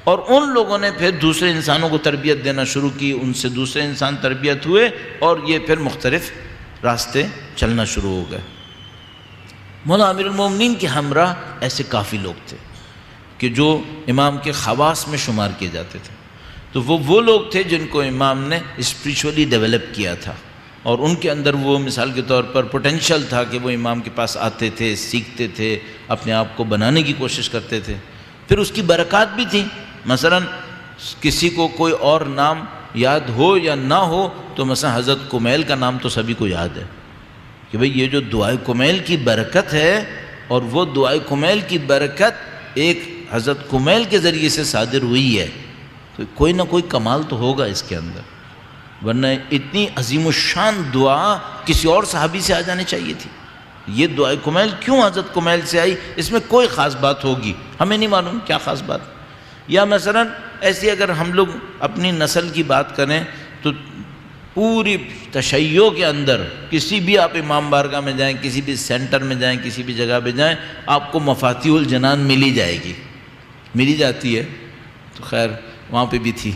اور ان لوگوں نے پھر دوسرے انسانوں کو تربیت دینا شروع کی, ان سے دوسرے انسان تربیت ہوئے, اور یہ پھر مختلف راستے چلنا شروع ہو گئے. مولا امیر المومنین کے ہمراہ ایسے کافی لوگ تھے کہ جو امام کے خواص میں شمار کیے جاتے تھے. تو وہ لوگ تھے جن کو امام نے اسپریچولی ڈیولپ کیا تھا, اور ان کے اندر وہ مثال کے طور پر پوٹینشل تھا کہ وہ امام کے پاس آتے تھے, سیکھتے تھے, اپنے آپ کو بنانے کی کوشش کرتے تھے. پھر اس کی برکات بھی تھیں. مثلا کسی کو کوئی اور نام یاد ہو یا نہ ہو تو مثلا حضرت کمیل کا نام تو سبھی کو یاد ہے کہ بھئی یہ جو دعائے کمیل کی برکت ہے, اور وہ دعائے کمیل کی برکت ایک حضرت کمیل کے ذریعے سے صادر ہوئی ہے, تو کوئی نہ کوئی کمال تو ہوگا اس کے اندر, ورنہ اتنی عظیم الشان دعا کسی اور صحابی سے آ جانی چاہیے تھی. یہ دعائے کمیل کیوں حضرت کمیل سے آئی, اس میں کوئی خاص بات ہوگی, ہمیں نہیں معلوم کیا خاص بات. یا مثلا ایسی اگر ہم لوگ اپنی نسل کی بات کریں تو پوری تشیع کے اندر کسی بھی آپ امام بارگاہ میں جائیں, کسی بھی سینٹر میں جائیں, کسی بھی جگہ پہ جائیں, آپ کو مفاتیح الجنان ملی جائے گی, ملی جاتی ہے. تو خیر وہاں پہ بھی تھی,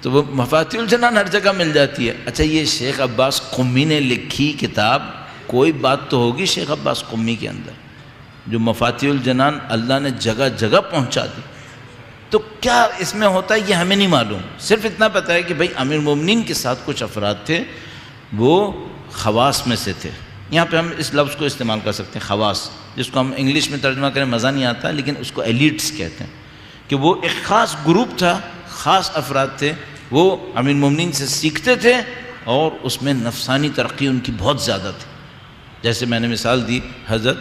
تو وہ مفاتیح الجنان ہر جگہ مل جاتی ہے. اچھا یہ شیخ عباس قمی نے لکھی کتاب, کوئی بات تو ہوگی شیخ عباس قمی کے اندر جو مفاتیح الجنان اللہ نے جگہ جگہ پہنچا دی. تو کیا اس میں ہوتا ہے یہ ہمیں نہیں معلوم, صرف اتنا پتہ ہے کہ بھئی امیر المومنین کے ساتھ کچھ افراد تھے, وہ خواص میں سے تھے, یہاں پہ ہم اس لفظ کو استعمال کر سکتے ہیں خواص، جس کو ہم انگلش میں ترجمہ کریں مزہ نہیں آتا، لیکن اس کو ایلیٹس کہتے ہیں، کہ وہ ایک خاص گروپ تھا، خاص افراد تھے، وہ امیر المومنین سے سیکھتے تھے اور اس میں نفسانی ترقی ان کی بہت زیادہ تھی، جیسے میں نے مثال دی حضرت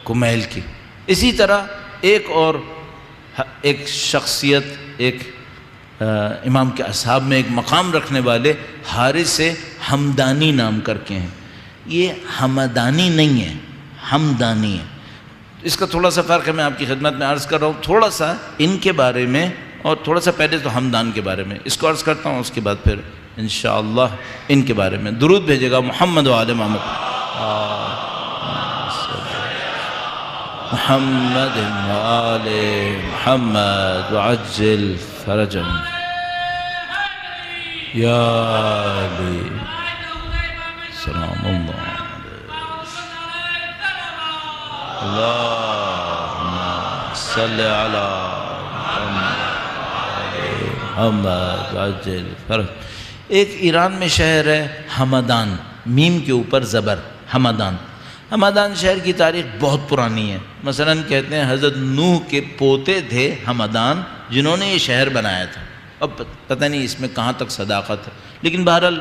کمیل کی۔ اسی طرح ایک شخصیت، ایک امام کے اصحاب میں ایک مقام رکھنے والے حارث ہمدانی نام کر کے ہیں، یہ حمدانی نہیں ہے، ہمدانی ہے۔ اس کا تھوڑا سا فرق ہے، میں آپ کی خدمت میں عرض کر رہا ہوں، تھوڑا سا ان کے بارے میں اور تھوڑا سا پہلے تو ہمدان کے بارے میں اس کو عرض کرتا ہوں، اس کے بعد پھر انشاءاللہ ان کے بارے میں درود بھیجے گا محمد و آل محمد، محمد و آل محمد وعجل فرجهم یا علی سلام اللہ اللہم صلی علی محمد وعجل فرج۔ ایک ایران میں شہر ہے ہمدان، میم کے اوپر زبر، ہمدان۔ ہمدان شہر کی تاریخ بہت پرانی ہے، مثلا کہتے ہیں حضرت نوح کے پوتے تھے ہمدان جنہوں نے یہ شہر بنایا تھا۔ اب پتہ نہیں اس میں کہاں تک صداقت ہے، لیکن بہرحال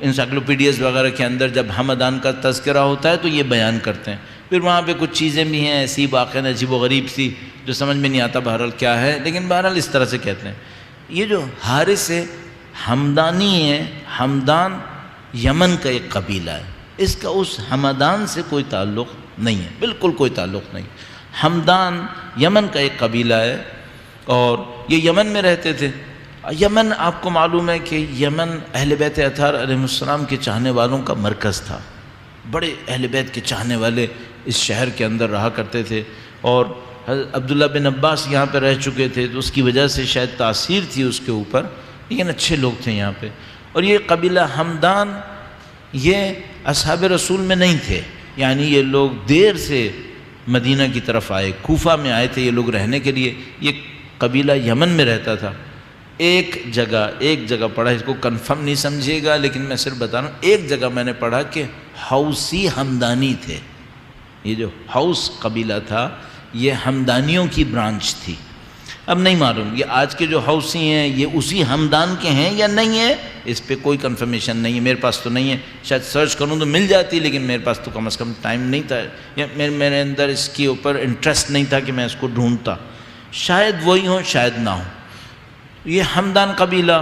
انسائکلوپیڈیاز وغیرہ کے اندر جب ہمدان کا تذکرہ ہوتا ہے تو یہ بیان کرتے ہیں۔ پھر وہاں پہ کچھ چیزیں بھی ہیں ایسی واقعہ عجیب و غریب سی جو سمجھ میں نہیں آتا بہرحال کیا ہے، لیکن بہرحال اس طرح سے کہتے ہیں۔ یہ جو حارث ہمدانی ہے، ہمدان یمن کا ایک قبیلہ ہے، اس کا اس ہمدان سے کوئی تعلق نہیں ہے، بالکل کوئی تعلق نہیں۔ ہمدان یمن کا ایک قبیلہ ہے اور یہ یمن میں رہتے تھے۔ یمن آپ کو معلوم ہے کہ یمن اہل بیت اطہار علیہ السلام کے چاہنے والوں کا مرکز تھا، بڑے اہل بیت کے چاہنے والے اس شہر کے اندر رہا کرتے تھے، اور عبداللہ بن عباس یہاں پہ رہ چکے تھے تو اس کی وجہ سے شاید تاثیر تھی اس کے اوپر، لیکن اچھے لوگ تھے یہاں پہ۔ اور یہ قبیلہ ہمدان یہ اصحاب رسول میں نہیں تھے، یعنی یہ لوگ دیر سے مدینہ کی طرف آئے، کوفہ میں آئے تھے یہ لوگ رہنے کے لیے۔ یہ قبیلہ یمن میں رہتا تھا۔ ایک جگہ پڑھا، اس کو کنفرم نہیں سمجھیے گا لیکن میں صرف بتا رہا ہوں، ایک جگہ میں نے پڑھا کہ حوثی ہمدانی تھے۔ یہ جو حوث قبیلہ تھا یہ ہمدانیوں کی برانچ تھی۔ اب نہیں معلوم یہ آج کے جو حوثی ہیں یہ اسی ہمدان کے ہیں یا نہیں ہیں، اس پہ کوئی کنفرمیشن نہیں ہے، میرے پاس تو نہیں ہے، شاید سرچ کروں تو مل جاتی لیکن میرے پاس تو کم از کم ٹائم نہیں تھا، یا میرے اندر اس کے اوپر انٹرسٹ نہیں تھا کہ میں اس کو ڈھونڈتا، شاید وہی ہوں شاید نہ ہوں۔ یہ ہمدان قبیلہ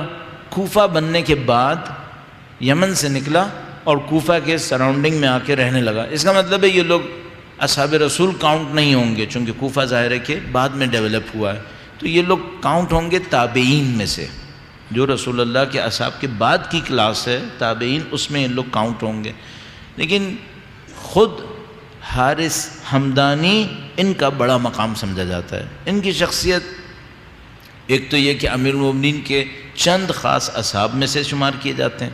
کوفہ بننے کے بعد یمن سے نکلا اور کوفہ کے سراؤنڈنگ میں آ کے رہنے لگا۔ اس کا مطلب ہے یہ لوگ اصحاب رسول کاؤنٹ نہیں ہوں گے، چونکہ کوفہ ظاہر ہے کہ بعد میں ڈیولپ ہوا ہے، تو یہ لوگ کاؤنٹ ہوں گے تابعین میں سے، جو رسول اللہ کے اصحاب کے بعد کی کلاس ہے تابعین، اس میں یہ لوگ کاؤنٹ ہوں گے۔ لیکن خود حارث ہمدانی ان کا بڑا مقام سمجھا جاتا ہے۔ ان کی شخصیت ایک تو یہ کہ امیر المومنین کے چند خاص اصحاب میں سے شمار کیے جاتے ہیں۔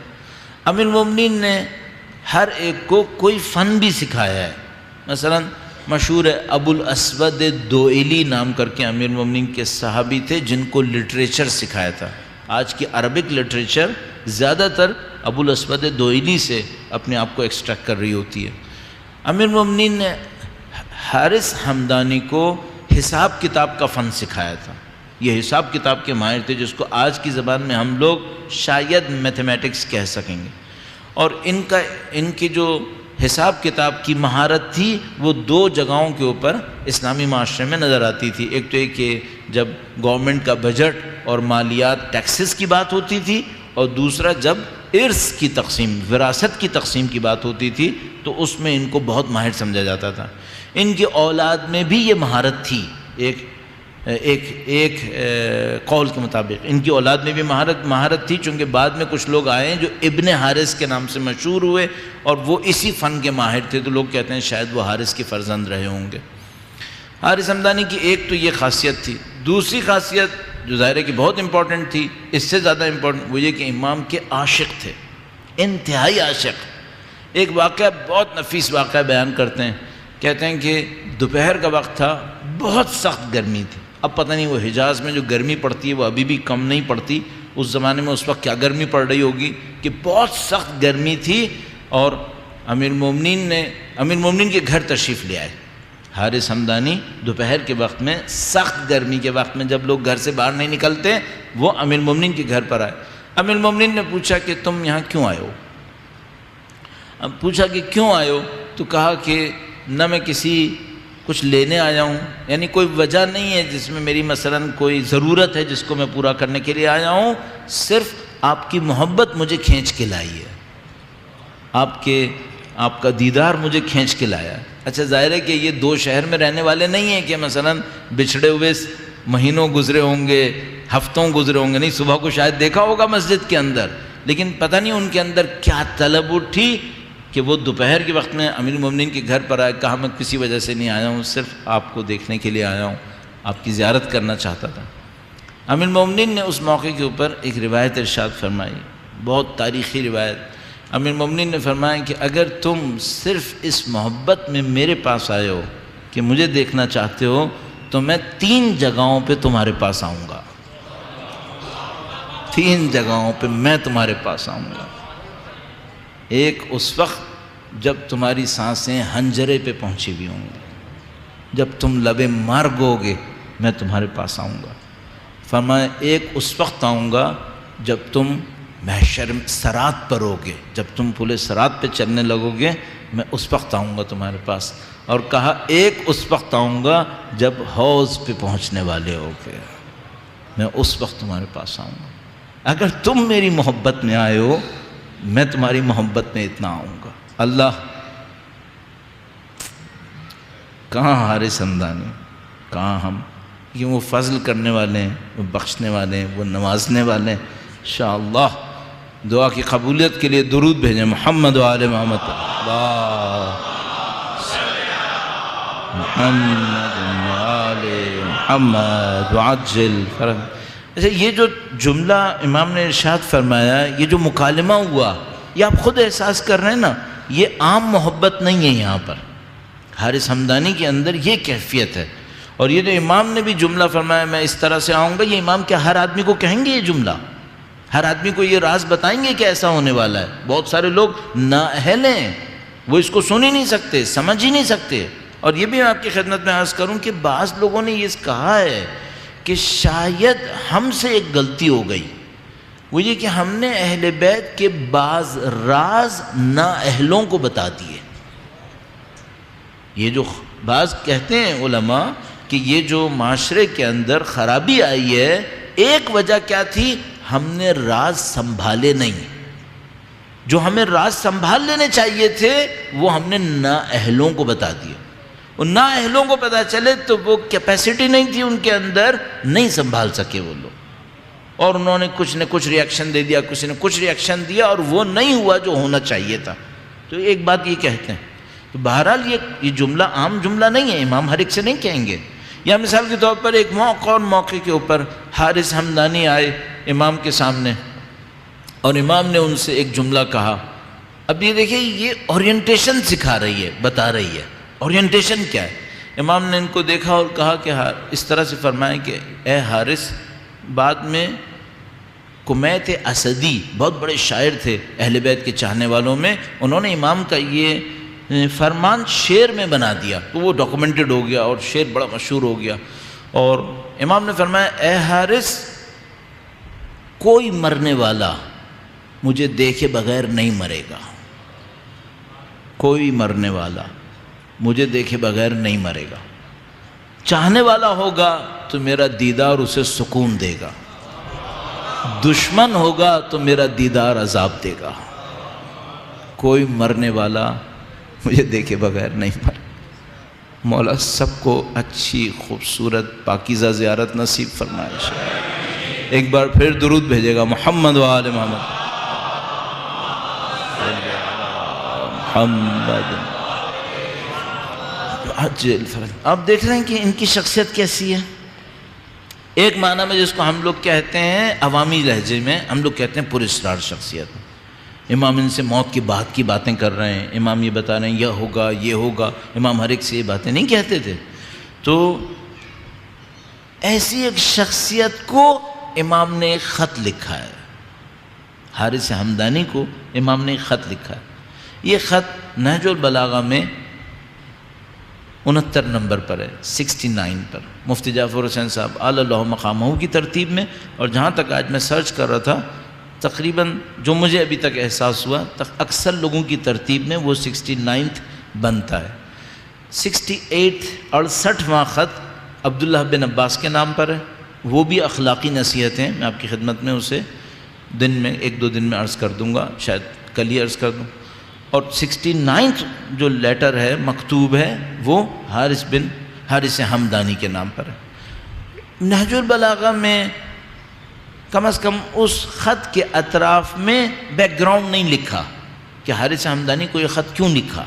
امیر المومنین نے ہر ایک کو کوئی فن بھی سکھایا ہے، مثلا مشہور ہے ابو الاسود دوئلی نام کر کے امیر المومنین کے صحابی تھے جن کو لٹریچر سکھایا تھا۔ آج کی عربک لٹریچر زیادہ تر ابو الاسود دوئلی سے اپنے آپ کو ایکسٹریکٹ کر رہی ہوتی ہے۔ امیر المومنین نے حارث ہمدانی کو حساب کتاب کا فن سکھایا تھا۔ یہ حساب کتاب کے ماہر تھے جس کو آج کی زبان میں ہم لوگ شاید میتھمیٹکس کہہ سکیں گے، اور ان کی جو حساب کتاب کی مہارت تھی وہ دو جگہوں کے اوپر اسلامی معاشرے میں نظر آتی تھی۔ ایک تو یہ کہ جب گورنمنٹ کا بجٹ اور مالیات ٹیکسز کی بات ہوتی تھی، اور دوسرا جب ارث کی تقسیم، وراثت کی تقسیم کی بات ہوتی تھی تو اس میں ان کو بہت ماہر سمجھا جاتا تھا۔ ان کی اولاد میں بھی یہ مہارت تھی، ایک قول کے مطابق ان کی اولاد میں بھی مہارت تھی، چونکہ بعد میں کچھ لوگ آئے ہیں جو ابن حارث کے نام سے مشہور ہوئے اور وہ اسی فن کے ماہر تھے، تو لوگ کہتے ہیں شاید وہ حارث کے فرزند رہے ہوں گے۔ حارث ہمدانی کی ایک تو یہ خاصیت تھی، دوسری خاصیت جو ظاہر ہے کہ بہت امپورٹنٹ تھی، اس سے زیادہ امپورٹنٹ وہ یہ کہ امام کے عاشق تھے، انتہائی عاشق۔ ایک واقعہ بہت نفیس واقعہ بیان کرتے ہیں، کہتے ہیں کہ دوپہر کا وقت تھا، بہت سخت گرمی تھی۔ اب پتہ نہیں وہ حجاز میں جو گرمی پڑتی ہے وہ ابھی بھی کم نہیں پڑتی، اس زمانے میں اس وقت کیا گرمی پڑ رہی ہوگی کہ بہت سخت گرمی تھی، اور امیر المومنین کے گھر تشریف لے آئے۔ حارث ہمدانی دوپہر کے وقت میں، سخت گرمی کے وقت میں جب لوگ گھر سے باہر نہیں نکلتے، وہ امیر المومنین کے گھر پر آئے۔ امیر المومنین نے پوچھا کہ تم یہاں کیوں آئے ہو؟ اب پوچھا کہ کیوں آئے ہو تو کہا کہ نہ میں کچھ لینے آیا ہوں، یعنی کوئی وجہ نہیں ہے جس میں میری مثلاً کوئی ضرورت ہے جس کو میں پورا کرنے کے لیے آیا ہوں، صرف آپ کی محبت مجھے کھینچ کے لائی ہے، آپ کا دیدار مجھے کھینچ کے لایا ہے۔ اچھا ظاہر ہے کہ یہ دو شہر میں رہنے والے نہیں ہیں کہ مثلاً بچھڑے ہوئے مہینوں گزرے ہوں گے، ہفتوں گزرے ہوں گے، نہیں، صبح کو شاید دیکھا ہوگا مسجد کے اندر، لیکن پتہ نہیں ان کے اندر کیا طلب اٹھی کہ وہ دوپہر کے وقت میں امیر المومنین کے گھر پر آئے۔ کہا میں کسی وجہ سے نہیں آیا ہوں، صرف آپ کو دیکھنے کے لیے آیا ہوں، آپ کی زیارت کرنا چاہتا تھا۔ امیر المومنین نے اس موقع کے اوپر ایک روایت ارشاد فرمائی، بہت تاریخی روایت۔ امیر المومنین نے فرمایا کہ اگر تم صرف اس محبت میں میرے پاس آئے ہو کہ مجھے دیکھنا چاہتے ہو تو میں 3 جگہوں پہ تمہارے پاس آؤں گا، 3 جگہوں پہ میں تمہارے پاس آؤں گا۔ ایک اس وقت جب تمہاری سانسیں حنجرے پہ پہنچی ہوئی ہوں گی، جب تم لب مرگ ہوگے میں تمہارے پاس آؤں گا۔ فرمایا ایک اس وقت آؤں گا جب تم محشر صراط پر ہوگے، جب تم پورے صراط پہ چلنے لگو گے میں اس وقت آؤں گا تمہارے پاس۔ اور کہا ایک اس وقت آؤں گا جب حوض پہ پہنچنے والے ہوگے، میں اس وقت تمہارے پاس آؤں گا۔ اگر تم میری محبت میں آئے ہو میں تمہاری محبت میں اتنا آؤں گا۔ اللہ کہاں حارث ہمدانی، کہاں ہم، کہ وہ فضل کرنے والے ہیں، وہ بخشنے والے ہیں، وہ نوازنے والے ہیں۔ انشاءاللہ دعا کی قبولیت کے لیے درود بھیجیں محمد و آل محمد، اللہ محمد و آل محمد وعجل فرج۔ اچھا یہ جو جملہ امام نے ارشاد فرمایا، یہ جو مکالمہ ہوا، یہ آپ خود احساس کر رہے ہیں نا، یہ عام محبت نہیں ہے یہاں پر، حارث ہمدانی کے اندر یہ کیفیت ہے۔ اور یہ جو امام نے بھی جملہ فرمایا میں اس طرح سے آؤں گا، یہ امام کیا ہر آدمی کو کہیں گے یہ جملہ؟ ہر آدمی کو یہ راز بتائیں گے کہ ایسا ہونے والا ہے؟ بہت سارے لوگ نااہل ہیں، وہ اس کو سن ہی نہیں سکتے، سمجھ ہی نہیں سکتے۔ اور یہ بھی میں آپ کی خدمت میں عرض کروں کہ بعض لوگوں نے یہ کہا ہے کہ شاید ہم سے ایک غلطی ہو گئی، وہ یہ کہ ہم نے اہل بیت کے بعض راز نااہلوں کو بتا دیے۔ یہ جو بعض کہتے ہیں علماء کہ یہ جو معاشرے کے اندر خرابی آئی ہے، ایک وجہ کیا تھی؟ ہم نے راز سنبھالے نہیں، جو ہمیں راز سنبھال لینے چاہیے تھے وہ ہم نے نااہلوں کو بتا دیے۔ ان نااہلوں کو پتہ چلے تو وہ کیپیسٹی نہیں تھی ان کے اندر، نہیں سنبھال سکے وہ لوگ، اور انہوں نے کچھ نہ کچھ ریاکشن دے دیا، کسی نے کچھ ریاکشن دیا، اور وہ نہیں ہوا جو ہونا چاہیے تھا۔ تو ایک بات یہ کہتے ہیں، تو بہرحال یہ جملہ عام جملہ نہیں ہے، امام ہر ایک سے نہیں کہیں گے۔ یا مثال کے طور پر ایک موقع کے اوپر حارث ہمدانی آئے امام کے سامنے اور امام نے ان سے ایک جملہ کہا۔ اب یہ دیکھیں، یہ اورینٹیشن سکھا رہی ہے، بتا رہی ہے اورینٹیشن کیا ہے۔ امام نے ان کو دیکھا اور کہا کہ اس طرح سے فرمائیں کہ اے حارث، بعد میں کمیت اسدی بہت بڑے شاعر تھے اہل بیت کے چاہنے والوں میں، انہوں نے امام کا یہ فرمان شعر میں بنا دیا، تو وہ ڈاکومنٹڈ ہو گیا اور شعر بڑا مشہور ہو گیا۔ اور امام نے فرمایا اے حارث، کوئی مرنے والا مجھے دیکھے بغیر نہیں مرے گا، کوئی مرنے والا مجھے دیکھے بغیر نہیں مرے گا۔ چاہنے والا ہوگا تو میرا دیدار اسے سکون دے گا، دشمن ہوگا تو میرا دیدار عذاب دے گا۔ کوئی مرنے والا مجھے دیکھے بغیر نہیں مرے۔ مولا سب کو اچھی خوبصورت پاکیزہ زیارت نصیب فرمائے۔ ایک بار پھر درود بھیجے گا محمد و آل محمد، محمد۔ آپ دیکھ رہے ہیں کہ ان کی شخصیت کیسی ہے۔ ایک معنی میں جس کو ہم لوگ کہتے ہیں عوامی لہجے میں ہم لوگ کہتے ہیں پراسرار شخصیت۔ امام ان سے موت کی باتیں کر رہے ہیں، امام یہ بتا رہے ہیں یہ ہوگا یہ ہوگا، امام ہر ایک سے یہ باتیں نہیں کہتے تھے۔ تو ایسی ایک شخصیت کو امام نے ایک خط لکھا ہے، حارث ہمدانی کو امام نے ایک خط لکھا ہے۔ یہ خط نہج البلاغہ میں 69 نمبر پر ہے، 69 پر، مفتی جعفر حسین صاحب اعلی اللہ مقامہ کی ترتیب میں. اور جہاں تک آج میں سرچ کر رہا تھا، تقریباً جو مجھے ابھی تک احساس ہوا اکثر لوگوں کی ترتیب میں وہ 69 بنتا ہے. 68واں خط عبداللہ بن عباس کے نام پر ہے، وہ بھی اخلاقی نصیحتیں، میں آپ کی خدمت میں اسے دن میں 1-2 دن میں عرض کر دوں گا، شاید کل ہی عرض کر دوں. اور 69 جو لیٹر ہے مکتوب ہے وہ حارث حمدانی کے نام پر ہے. نہج البلاغہ میں کم از کم اس خط کے اطراف میں بیک گراؤنڈ نہیں لکھا کہ حارث حمدانی کو یہ خط کیوں لکھا.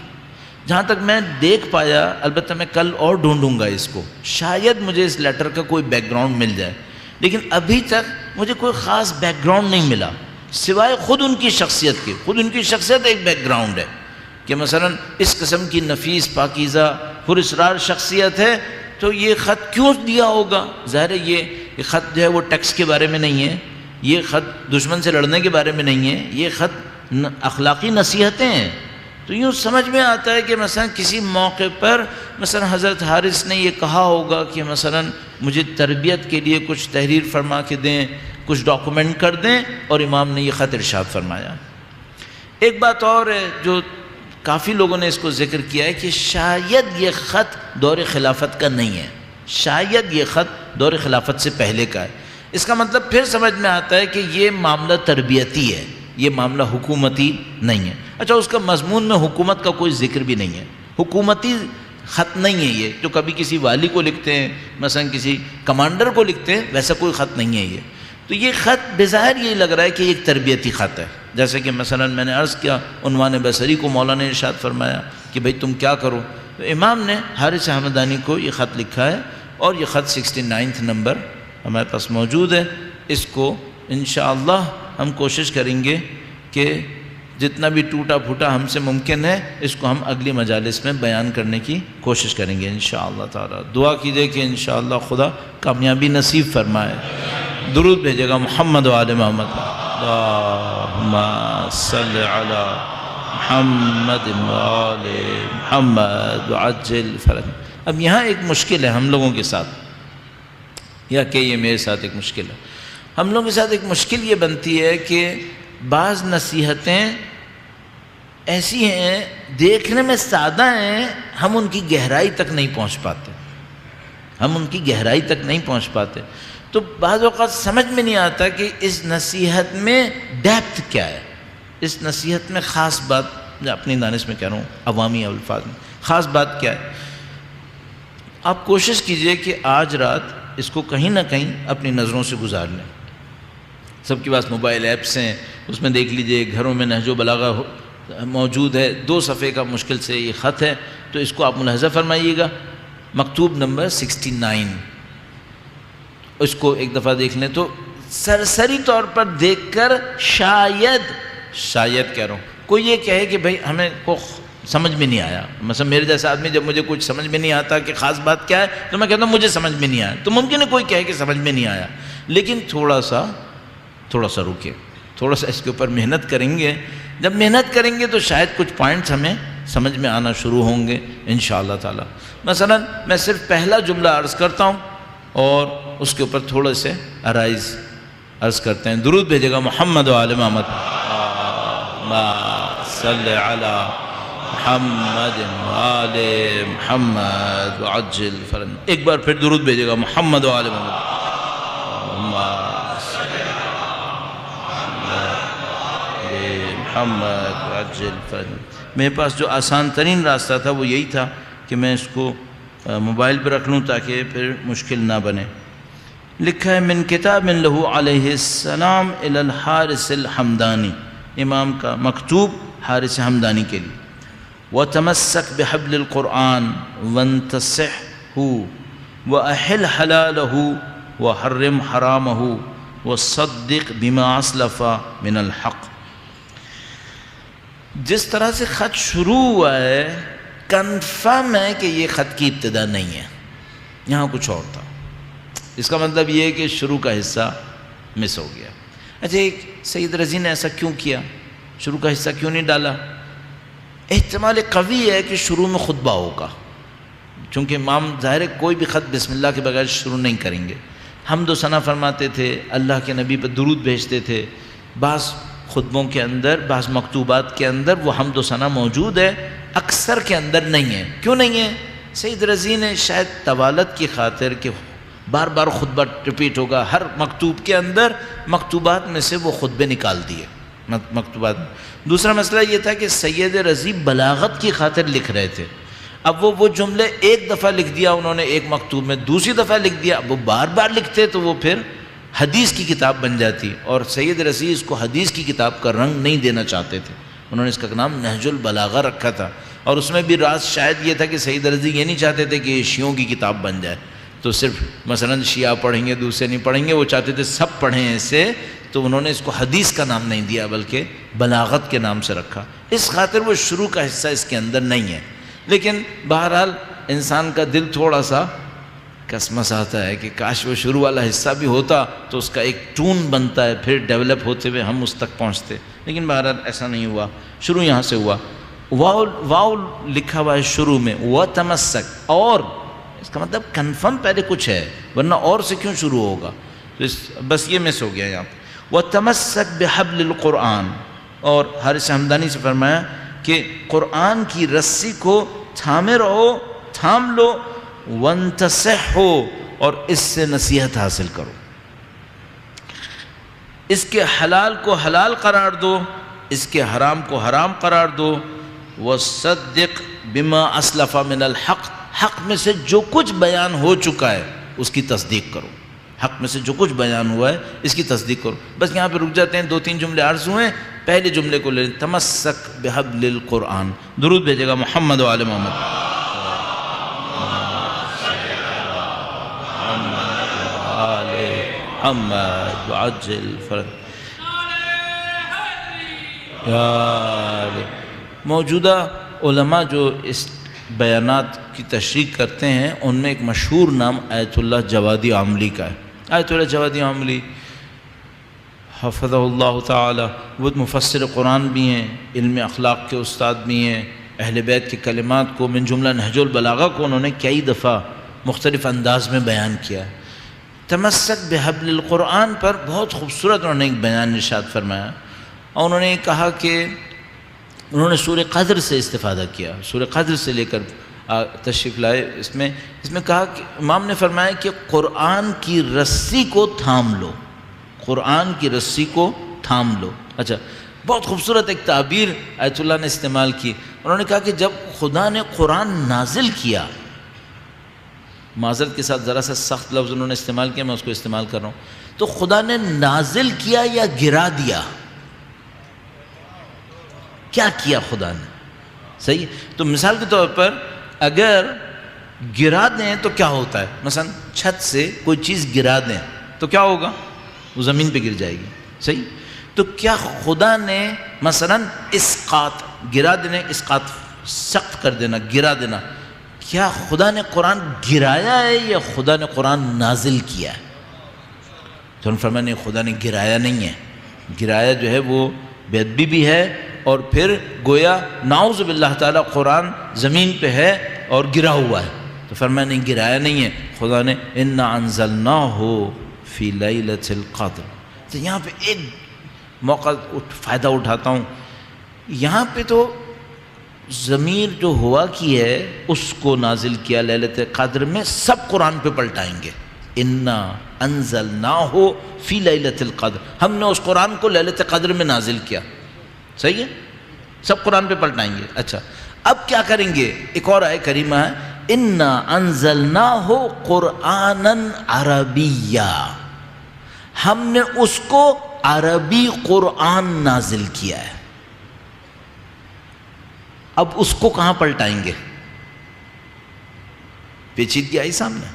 جہاں تک میں دیکھ پایا، البتہ میں کل اور ڈھونڈوں گا اس کو، شاید مجھے اس لیٹر کا کوئی بیک گراؤنڈ مل جائے، لیکن ابھی تک مجھے کوئی خاص بیک گراؤنڈ نہیں ملا سوائے خود ان کی شخصیت کے. خود ان کی شخصیت ایک بیک گراؤنڈ ہے کہ مثلا اس قسم کی نفیس پاکیزہ پراسرار شخصیت ہے تو یہ خط کیوں دیا ہوگا. ظاہر ہے یہ خط جو ہے وہ ٹیکس کے بارے میں نہیں ہے، یہ خط دشمن سے لڑنے کے بارے میں نہیں ہے، یہ خط اخلاقی نصیحتیں ہیں. تو یوں سمجھ میں آتا ہے کہ مثلا کسی موقع پر مثلا حضرت حارث نے یہ کہا ہوگا کہ مثلا مجھے تربیت کے لیے کچھ تحریر فرما کے دیں، کچھ ڈاکومنٹ کر دیں، اور امام نے یہ خط ارشاد فرمایا. ایک بات اور ہے جو کافی لوگوں نے اس کو ذکر کیا ہے کہ شاید یہ خط دور خلافت کا نہیں ہے، شاید یہ خط دور خلافت سے پہلے کا ہے. اس کا مطلب پھر سمجھ میں آتا ہے کہ یہ معاملہ تربیتی ہے، یہ معاملہ حکومتی نہیں ہے. اچھا، اس کا مضمون میں حکومت کا کوئی ذکر بھی نہیں ہے، حکومتی خط نہیں ہے یہ جو کبھی کسی والی کو لکھتے ہیں، مثلا کسی کمانڈر کو لکھتے ہیں، ویسا کوئی خط نہیں ہے یہ. تو یہ خط بظاہر یہی لگ رہا ہے کہ ایک تربیتی خط ہے. جیسے کہ مثلا میں نے عرض کیا عنوان بصری کو مولانا نے ارشاد فرمایا کہ بھئی تم کیا کرو، تو امام نے حارث حمدانی کو یہ خط لکھا ہے، اور یہ خط 69 نمبر ہمارے پاس موجود ہے. اس کو انشاءاللہ ہم کوشش کریں گے کہ جتنا بھی ٹوٹا پھوٹا ہم سے ممکن ہے اس کو ہم اگلی مجالس میں بیان کرنے کی کوشش کریں گے انشاءاللہ تعالی. دعا کیجئے کہ انشاءاللہ خدا کامیابی نصیب فرمائے. درود بھیجے گا محمد و آل محمد. اللہم صلی علی محمد و آل محمد وعجل فرج. اب یہاں ایک مشکل ہے ہم لوگوں کے ساتھ، یا کہ یہ میرے ساتھ ایک مشکل ہے. ہم لوگوں کے ساتھ ایک مشکل یہ بنتی ہے کہ بعض نصیحتیں ایسی ہیں دیکھنے میں سادہ ہیں، ہم ان کی گہرائی تک نہیں پہنچ پاتے، تو بعض اوقات سمجھ میں نہیں آتا کہ اس نصیحت میں ڈیپتھ کیا ہے، اس نصیحت میں خاص بات، میں اپنی دانش میں کہہ رہا ہوں عوامی الفاظ میں، خاص بات کیا ہے. آپ کوشش کیجئے کہ آج رات اس کو کہیں نہ کہیں اپنی نظروں سے گزار لیں. سب کے پاس موبائل ایپس ہیں، اس میں دیکھ لیجئے، گھروں میں نہج و بلاغہ موجود ہے، 2 صفحے کا مشکل سے یہ خط ہے، تو اس کو آپ ملاحظہ فرمائیے گا، مکتوب نمبر 69. اس کو ایک دفعہ دیکھ لیں تو سرسری طور پر دیکھ کر شاید کہہ رہا ہوں کوئی یہ کہے کہ بھئی ہمیں کو سمجھ میں نہیں آیا. مثلا میرے جیسا آدمی جب مجھے کچھ سمجھ میں نہیں آتا کہ خاص بات کیا ہے تو میں کہتا ہوں مجھے سمجھ میں نہیں آیا. تو ممکن ہے کوئی کہے کہ سمجھ میں نہیں آیا، لیکن تھوڑا سا رکے، تھوڑا سا اس کے اوپر محنت کریں گے. جب محنت کریں گے تو شاید کچھ پوائنٹس ہمیں سمجھ میں آنا شروع ہوں گے انشاءاللہ تعالی. مثلا میں صرف پہلا جملہ عرض کرتا ہوں اور اس کے اوپر تھوڑے سے عرائض عرض کرتے ہیں. درود بھیجے گا محمد و آل محمد. صلی علی محمد و آل محمد وعجل فرج. ایک بار پھر درود بھیجے گا محمد و آل محمد. محمد وعجل فرج. میرے پاس جو آسان ترین راستہ تھا وہ یہی تھا کہ میں اس کو موبائل پہ رکھ لوں تاکہ پھر مشکل نہ بنے. لکھا ہے من کتاب لہو علیہ السلام الی الحارث الحمدانی، امام کا مکتوب حارث حمدانی کے لیے. وَتَمَسَّكْ بِحَبْلِ الْقُرْآنِ وَانْتَصِحْهُ وَأَحِلْ حَلَالَهُ وَحَرِّمْ حَرَامَهُ وَصَدِّقْ بِمَا أَسْلَفَ مِنَ الْحَقِّ. جس طرح سے خط شروع ہوا ہے کنفرم ہے کہ یہ خط کی ابتدا نہیں ہے، یہاں کچھ اور تھا. اس کا مطلب یہ ہے کہ شروع کا حصہ مس ہو گیا. اچھا، ایک سید رضی نے ایسا کیوں کیا، شروع کا حصہ کیوں نہیں ڈالا؟ احتمال قوی ہے کہ شروع میں خطبہ ہوگا، چونکہ امام ظاہر ہے کوئی بھی خط بسم اللہ کے بغیر شروع نہیں کریں گے۔ حمد و ثنا فرماتے تھے، اللہ کے نبی پر درود بھیجتے تھے، بعض خطبوں کے اندر، بعض مکتوبات کے اندر وہ حمد و ثنا موجود ہے، اکثر کے اندر نہیں ہے۔ کیوں نہیں ہے؟ سید رضی نے شاید طوالت کی خاطر کہ بار بار خطبہ ریپیٹ ہوگا، ہر مکتوب کے اندر مکتوبات میں سے وہ خطبے نکال دیے مکتوبات۔ دوسرا مسئلہ یہ تھا کہ سید رضی بلاغت کی خاطر لکھ رہے تھے، اب وہ جملے ایک دفعہ لکھ دیا انہوں نے ایک مکتوب میں، دوسری دفعہ لکھ دیا، اب وہ بار بار لکھتے تو وہ پھر حدیث کی کتاب بن جاتی، اور سید رضی اس کو حدیث کی کتاب کا رنگ نہیں دینا چاہتے تھے، انہوں نے اس کا نام نہج البلاغہ رکھا تھا۔ اور اس میں بھی راز شاید یہ تھا کہ سید رضی یہ نہیں چاہتے تھے کہ یہ شیعوں کی کتاب بن جائے، تو صرف مثلا شیعہ پڑھیں گے دوسرے نہیں پڑھیں گے، وہ چاہتے تھے سب پڑھیں ایسے، تو انہوں نے اس کو حدیث کا نام نہیں دیا بلکہ بلاغت کے نام سے رکھا، اس خاطر وہ شروع کا حصہ اس کے اندر نہیں ہے۔ لیکن بہرحال انسان کا دل تھوڑا سا کسمس آتا ہے کہ کاش وہ شروع والا حصہ بھی ہوتا تو اس کا ایک ٹون بنتا ہے، پھر ڈیولپ ہوتے ہوئے ہم اس تک پہنچتے، لیکن بہرحال ایسا نہیں ہوا، شروع یہاں سے ہوا۔ واو لکھا ہوا ہے شروع میں، وَتَمَسَّكْ، اور اس کا مطلب کنفرم پہلے کچھ ہے، ورنہ اور سے کیوں شروع ہوگا، بس یہ مس ہو گیا یہاں پہ۔ وَتَمَسَّكْ بِحَبْلِ الْقُرْآنِ، اور حارث حمدانی سے فرمایا کہ قرآن کی رسی کو تھامے رہو، تھام لو، وَانْتَصِحُوا، اور اس سے نصیحت حاصل کرو، اس کے حلال کو حلال قرار دو، اس کے حرام کو حرام قرار دو، وَصَدِّقْ بِمَا أَسْلَفَ مِنَ الْحَقِّ، حق میں سے جو کچھ بیان ہو چکا ہے اس کی تصدیق کرو، حق میں سے جو کچھ بیان ہوا ہے اس کی تصدیق کرو۔ بس یہاں پہ رک جاتے ہیں، 2-3 جملے عرض ہوئے، پہلے جملے کو لے، تمسک بحبل القرآن، درود بھیجے گا محمد و آل محمد۔ محمد وعجل فرج موجودہ علماء جو اس بیانات کی تشریح کرتے ہیں ان میں ایک مشہور نام آیت اللہ جوادی عاملی کا ہے۔ آیت اللہ جوادی عاملی حفظہ اللہ تعالی، وہ مفسر قرآن بھی ہیں، علم اخلاق کے استاد بھی ہیں، اہل بیت کے کلمات کو من جملہ نہج البلاغہ کو انہوں نے کئی دفعہ مختلف انداز میں بیان کیا ہے۔ تمسک بحبل القرآن پر بہت خوبصورت انہوں نے ایک بیان ارشاد فرمایا، اور انہوں نے کہا کہ انہوں نے سورہ قدر سے استفادہ کیا، سورہ قدر سے لے کر تشریف لائے، اس میں کہا کہ امام نے فرمایا کہ قرآن کی رسی کو تھام لو، قرآن کی رسی کو تھام لو۔ اچھا، بہت خوبصورت ایک تعبیر آیت اللہ نے استعمال کی، انہوں نے کہا کہ جب خدا نے قرآن نازل کیا، معذرت کے ساتھ ذرا سا سخت لفظ انہوں نے استعمال کیا، میں اس کو استعمال کر رہا ہوں، تو خدا نے نازل کیا یا گرا دیا؟ کیا کیا خدا نے؟ صحیح، تو مثال کے طور پر اگر گرا دیں تو کیا ہوتا ہے؟ مثلا چھت سے کوئی چیز گرا دیں تو کیا ہوگا؟ وہ زمین پہ گر جائے گی، صحیح؟ تو کیا خدا نے مثلا اسقاط، گرا دینے، اسقاط سخت کر دینا، گرا دینا، کیا خدا نے قرآن گرایا ہے یا خدا نے قرآن نازل کیا ہے؟ تو انہوں نے فرمایا نہیں، خدا نے گرایا نہیں ہے، گرایا جو ہے وہ بے ادبی بھی ہے، اور پھر گویا نعوذ باللہ تعالیٰ قرآن زمین پہ ہے اور گرا ہوا ہے، تو فرمایا نہیں، گرایا نہیں ہے، خدا نے اِنَّا أَنزَلْنَاهُ فِي لَيْلَةِ الْقَدْرِ۔ تو یہاں پہ ایک موقع فائدہ اٹھاتا ہوں، یہاں پہ تو ضمیر جو ہوا کی ہے اس کو نازل کیا لیلۃ قدر میں، سب قرآن پہ پلٹائیں گے، اِنَّا أَنزَلْنَاهُ فِي لَيْلَةِ الْقَدْرِ، ہم نے اس قرآن کو لیلۃ قدر میں نازل کیا، صحیح ہے، سب قرآن پہ پلٹائیں گے۔ اچھا، اب کیا کریں گے؟ ایک اور آیت کریمہ ہے، اِنَّا أَنزَلْنَاهُ قُرْآنًا عَرَبِيًّا، ہم نے اس کو عربی قرآن نازل کیا ہے۔ اب اس کو کہاں پلٹائیں گے؟ پیچیدگی آئی سامنے،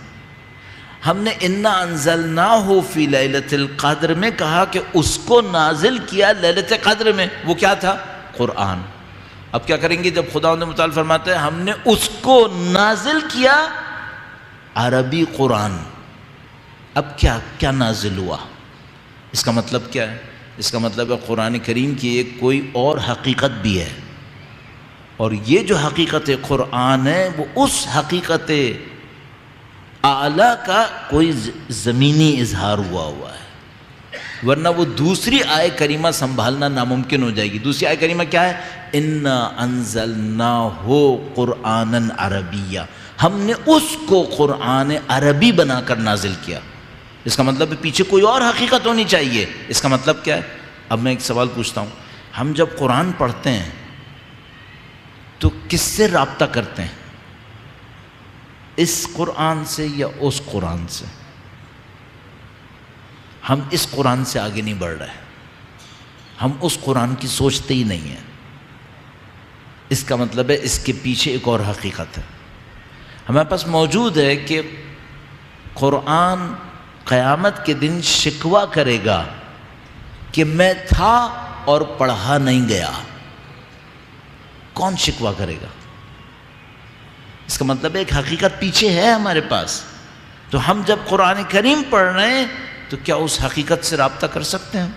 ہم نے اِنَّا أَنزَلْنَاهُ فِي لَيْلَةِ الْقَدْرِ میں کہا کہ اس کو نازل کیا لیلۃ قدر میں، وہ کیا تھا؟ قرآن۔ اب کیا کریں گے جب خداوند متعال فرماتا ہے ہم نے اس کو نازل کیا عربی قرآن، اب کیا نازل ہوا؟ اس کا مطلب کیا ہے؟ اس کا مطلب ہے قرآن کریم کی ایک کوئی اور حقیقت بھی ہے، اور یہ جو حقیقت قرآن ہے وہ اس حقیقت اعلیٰ کا کوئی زمینی اظہار ہوا ہے، ورنہ وہ دوسری آیہ کریمہ سنبھالنا ناممکن ہو جائے گی۔ دوسری آیہ کریمہ کیا ہے؟ اِنَّا أَنزَلْنَاهُ قُرْآنًا عَرَبِيًّا، ہم نے اس کو قرآن عربی بنا کر نازل کیا۔ اس کا مطلب پیچھے کوئی اور حقیقت ہونی چاہیے۔ اس کا مطلب کیا ہے؟ اب میں ایک سوال پوچھتا ہوں، ہم جب قرآن پڑھتے ہیں تو کس سے رابطہ کرتے ہیں؟ اس قرآن سے یا اس قرآن سے؟ ہم اس قرآن سے آگے نہیں بڑھ رہے، ہم اس قرآن کی سوچتے ہی نہیں ہیں۔ اس کا مطلب ہے اس کے پیچھے ایک اور حقیقت ہے ہمارے پاس موجود ہے کہ قرآن قیامت کے دن شکوہ کرے گا کہ میں تھا اور پڑھا نہیں گیا۔ کون شکوہ کرے گا؟ اس کا مطلب ایک حقیقت پیچھے ہے ہمارے پاس۔ تو ہم جب قرآن کریم پڑھ رہے ہیں تو کیا اس حقیقت سے رابطہ کر سکتے ہیں؟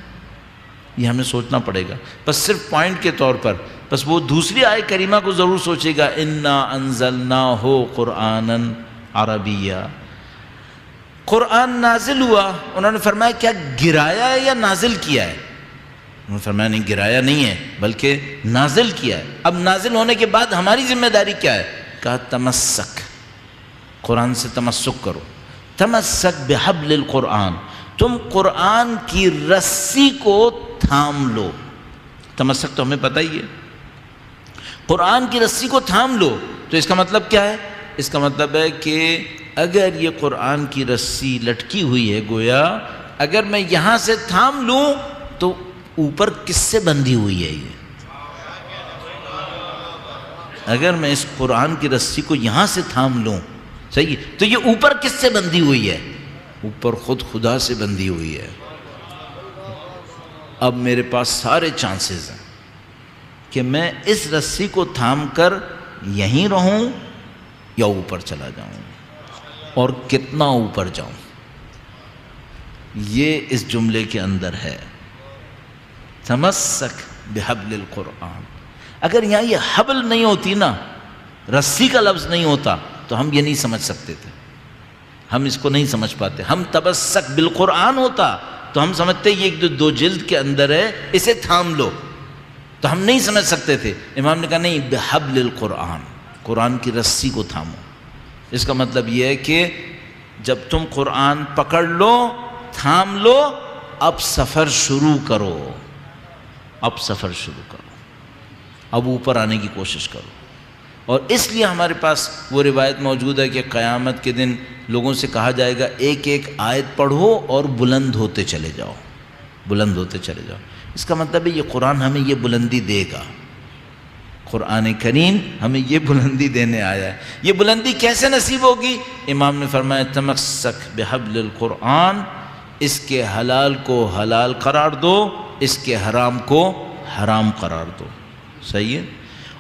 یہ ہمیں سوچنا پڑے گا۔ بس صرف پوائنٹ کے طور پر بس وہ دوسری آیہ کریمہ کو ضرور سوچے گا، اِنَّا أَنزَلْنَاهُ قُرْآنًا عَرَبِيًّا۔ قرآن نازل ہوا، انہوں نے فرمایا کیا گرایا ہے یا نازل کیا ہے؟ انہوں نے فرمایا نہیں، گرایا نہیں ہے بلکہ نازل کیا ہے۔ اب نازل ہونے کے بعد ہماری ذمہ داری کیا ہے؟ کہا تمسک، قرآن سے تمسک کرو، تمسک بحبل القرآن، تم قرآن کی رسی کو تھام لو۔ تمسک تو ہمیں پتہ ہی ہے، قرآن کی رسی کو تھام لو۔ تو اس کا مطلب کیا ہے؟ اس کا مطلب ہے کہ اگر یہ قرآن کی رسی لٹکی ہوئی ہے، گویا اگر میں یہاں سے تھام لوں تو اوپر کس سے بندھی ہوئی ہے یہ؟ اگر میں اس قرآن کی رسی کو یہاں سے تھام لوں، صحیح، تو یہ اوپر کس سے بندھی ہوئی ہے؟ اوپر خود خدا سے بندھی ہوئی ہے۔ اب میرے پاس سارے چانسز ہیں کہ میں اس رسی کو تھام کر یہیں رہوں یا اوپر چلا جاؤں، اور کتنا اوپر جاؤں۔ یہ اس جملے کے اندر ہے، تمسک بحبل القرآن۔ اگر یہاں یہ حبل نہیں ہوتی نا، رسی کا لفظ نہیں ہوتا تو ہم یہ نہیں سمجھ سکتے تھے، ہم اس کو نہیں سمجھ پاتے۔ ہم تمسک بالقرآن ہوتا تو ہم سمجھتے یہ ایک دو جلد کے اندر ہے، اسے تھام لو، تو ہم نہیں سمجھ سکتے تھے۔ امام نے کہا نہیں، بحبل القرآن، قرآن کی رسی کو تھامو۔ اس کا مطلب یہ ہے کہ جب تم قرآن پکڑ لو، تھام لو، اب سفر شروع کرو، اب سفر شروع کرو، اب اوپر آنے کی کوشش کرو۔ اور اس لیے ہمارے پاس وہ روایت موجود ہے کہ قیامت کے دن لوگوں سے کہا جائے گا ایک ایک آیت پڑھو اور بلند ہوتے چلے جاؤ، بلند ہوتے چلے جاؤ۔ اس کا مطلب ہے یہ قرآن ہمیں یہ بلندی دے گا، قرآن کریم ہمیں یہ بلندی دینے آیا ہے۔ یہ بلندی کیسے نصیب ہوگی؟ امام نے فرمایا تمسک بحبل القرآن، اس کے حلال کو حلال قرار دو، اس کے حرام کو حرام قرار دو، صحیح ہے؟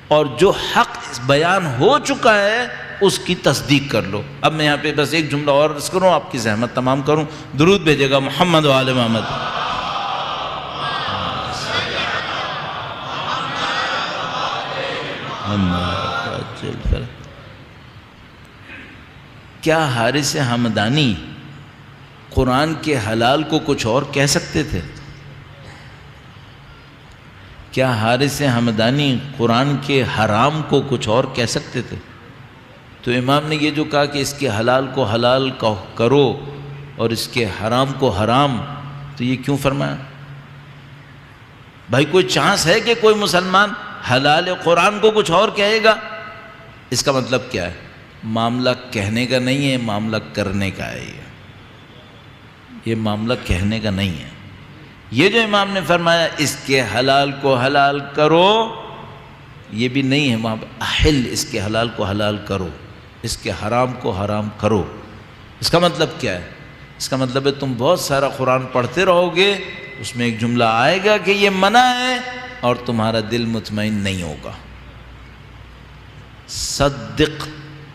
اور جو حق بیان ہو چکا ہے اس کی تصدیق کر لو۔ اب میں یہاں پہ بس ایک جملہ اور عرض کروں، آپ کی زحمت تمام کروں، درود بھیجے گا محمد و آل محمد۔ کیا حارث ہمدانی قرآن کے حلال کو کچھ اور کہہ سکتے تھے؟ کیا حارث ہمدانی قرآن کے حرام کو کچھ اور کہہ سکتے تھے؟ تو امام نے یہ جو کہا کہ اس کے حلال کو حلال کرو اور اس کے حرام کو حرام، تو یہ کیوں فرمایا؟ بھائی کوئی چانس ہے کہ کوئی مسلمان حلال قرآن کو کچھ اور کہے گا؟ اس کا مطلب کیا ہے؟ معاملہ کہنے کا نہیں ہے، معاملہ کرنے کا ہے۔ یہ معاملہ کہنے کا نہیں ہے۔ یہ جو امام نے فرمایا اس کے حلال کو حلال کرو، یہ بھی نہیں ہے وہاں احل، اس کے حلال کو حلال کرو، اس کے حرام کو حرام کرو۔ اس کا مطلب کیا ہے؟ اس کا مطلب ہے تم بہت سارا قرآن پڑھتے رہو گے، اس میں ایک جملہ آئے گا کہ یہ منع ہے اور تمہارا دل مطمئن نہیں ہوگا۔ صدق،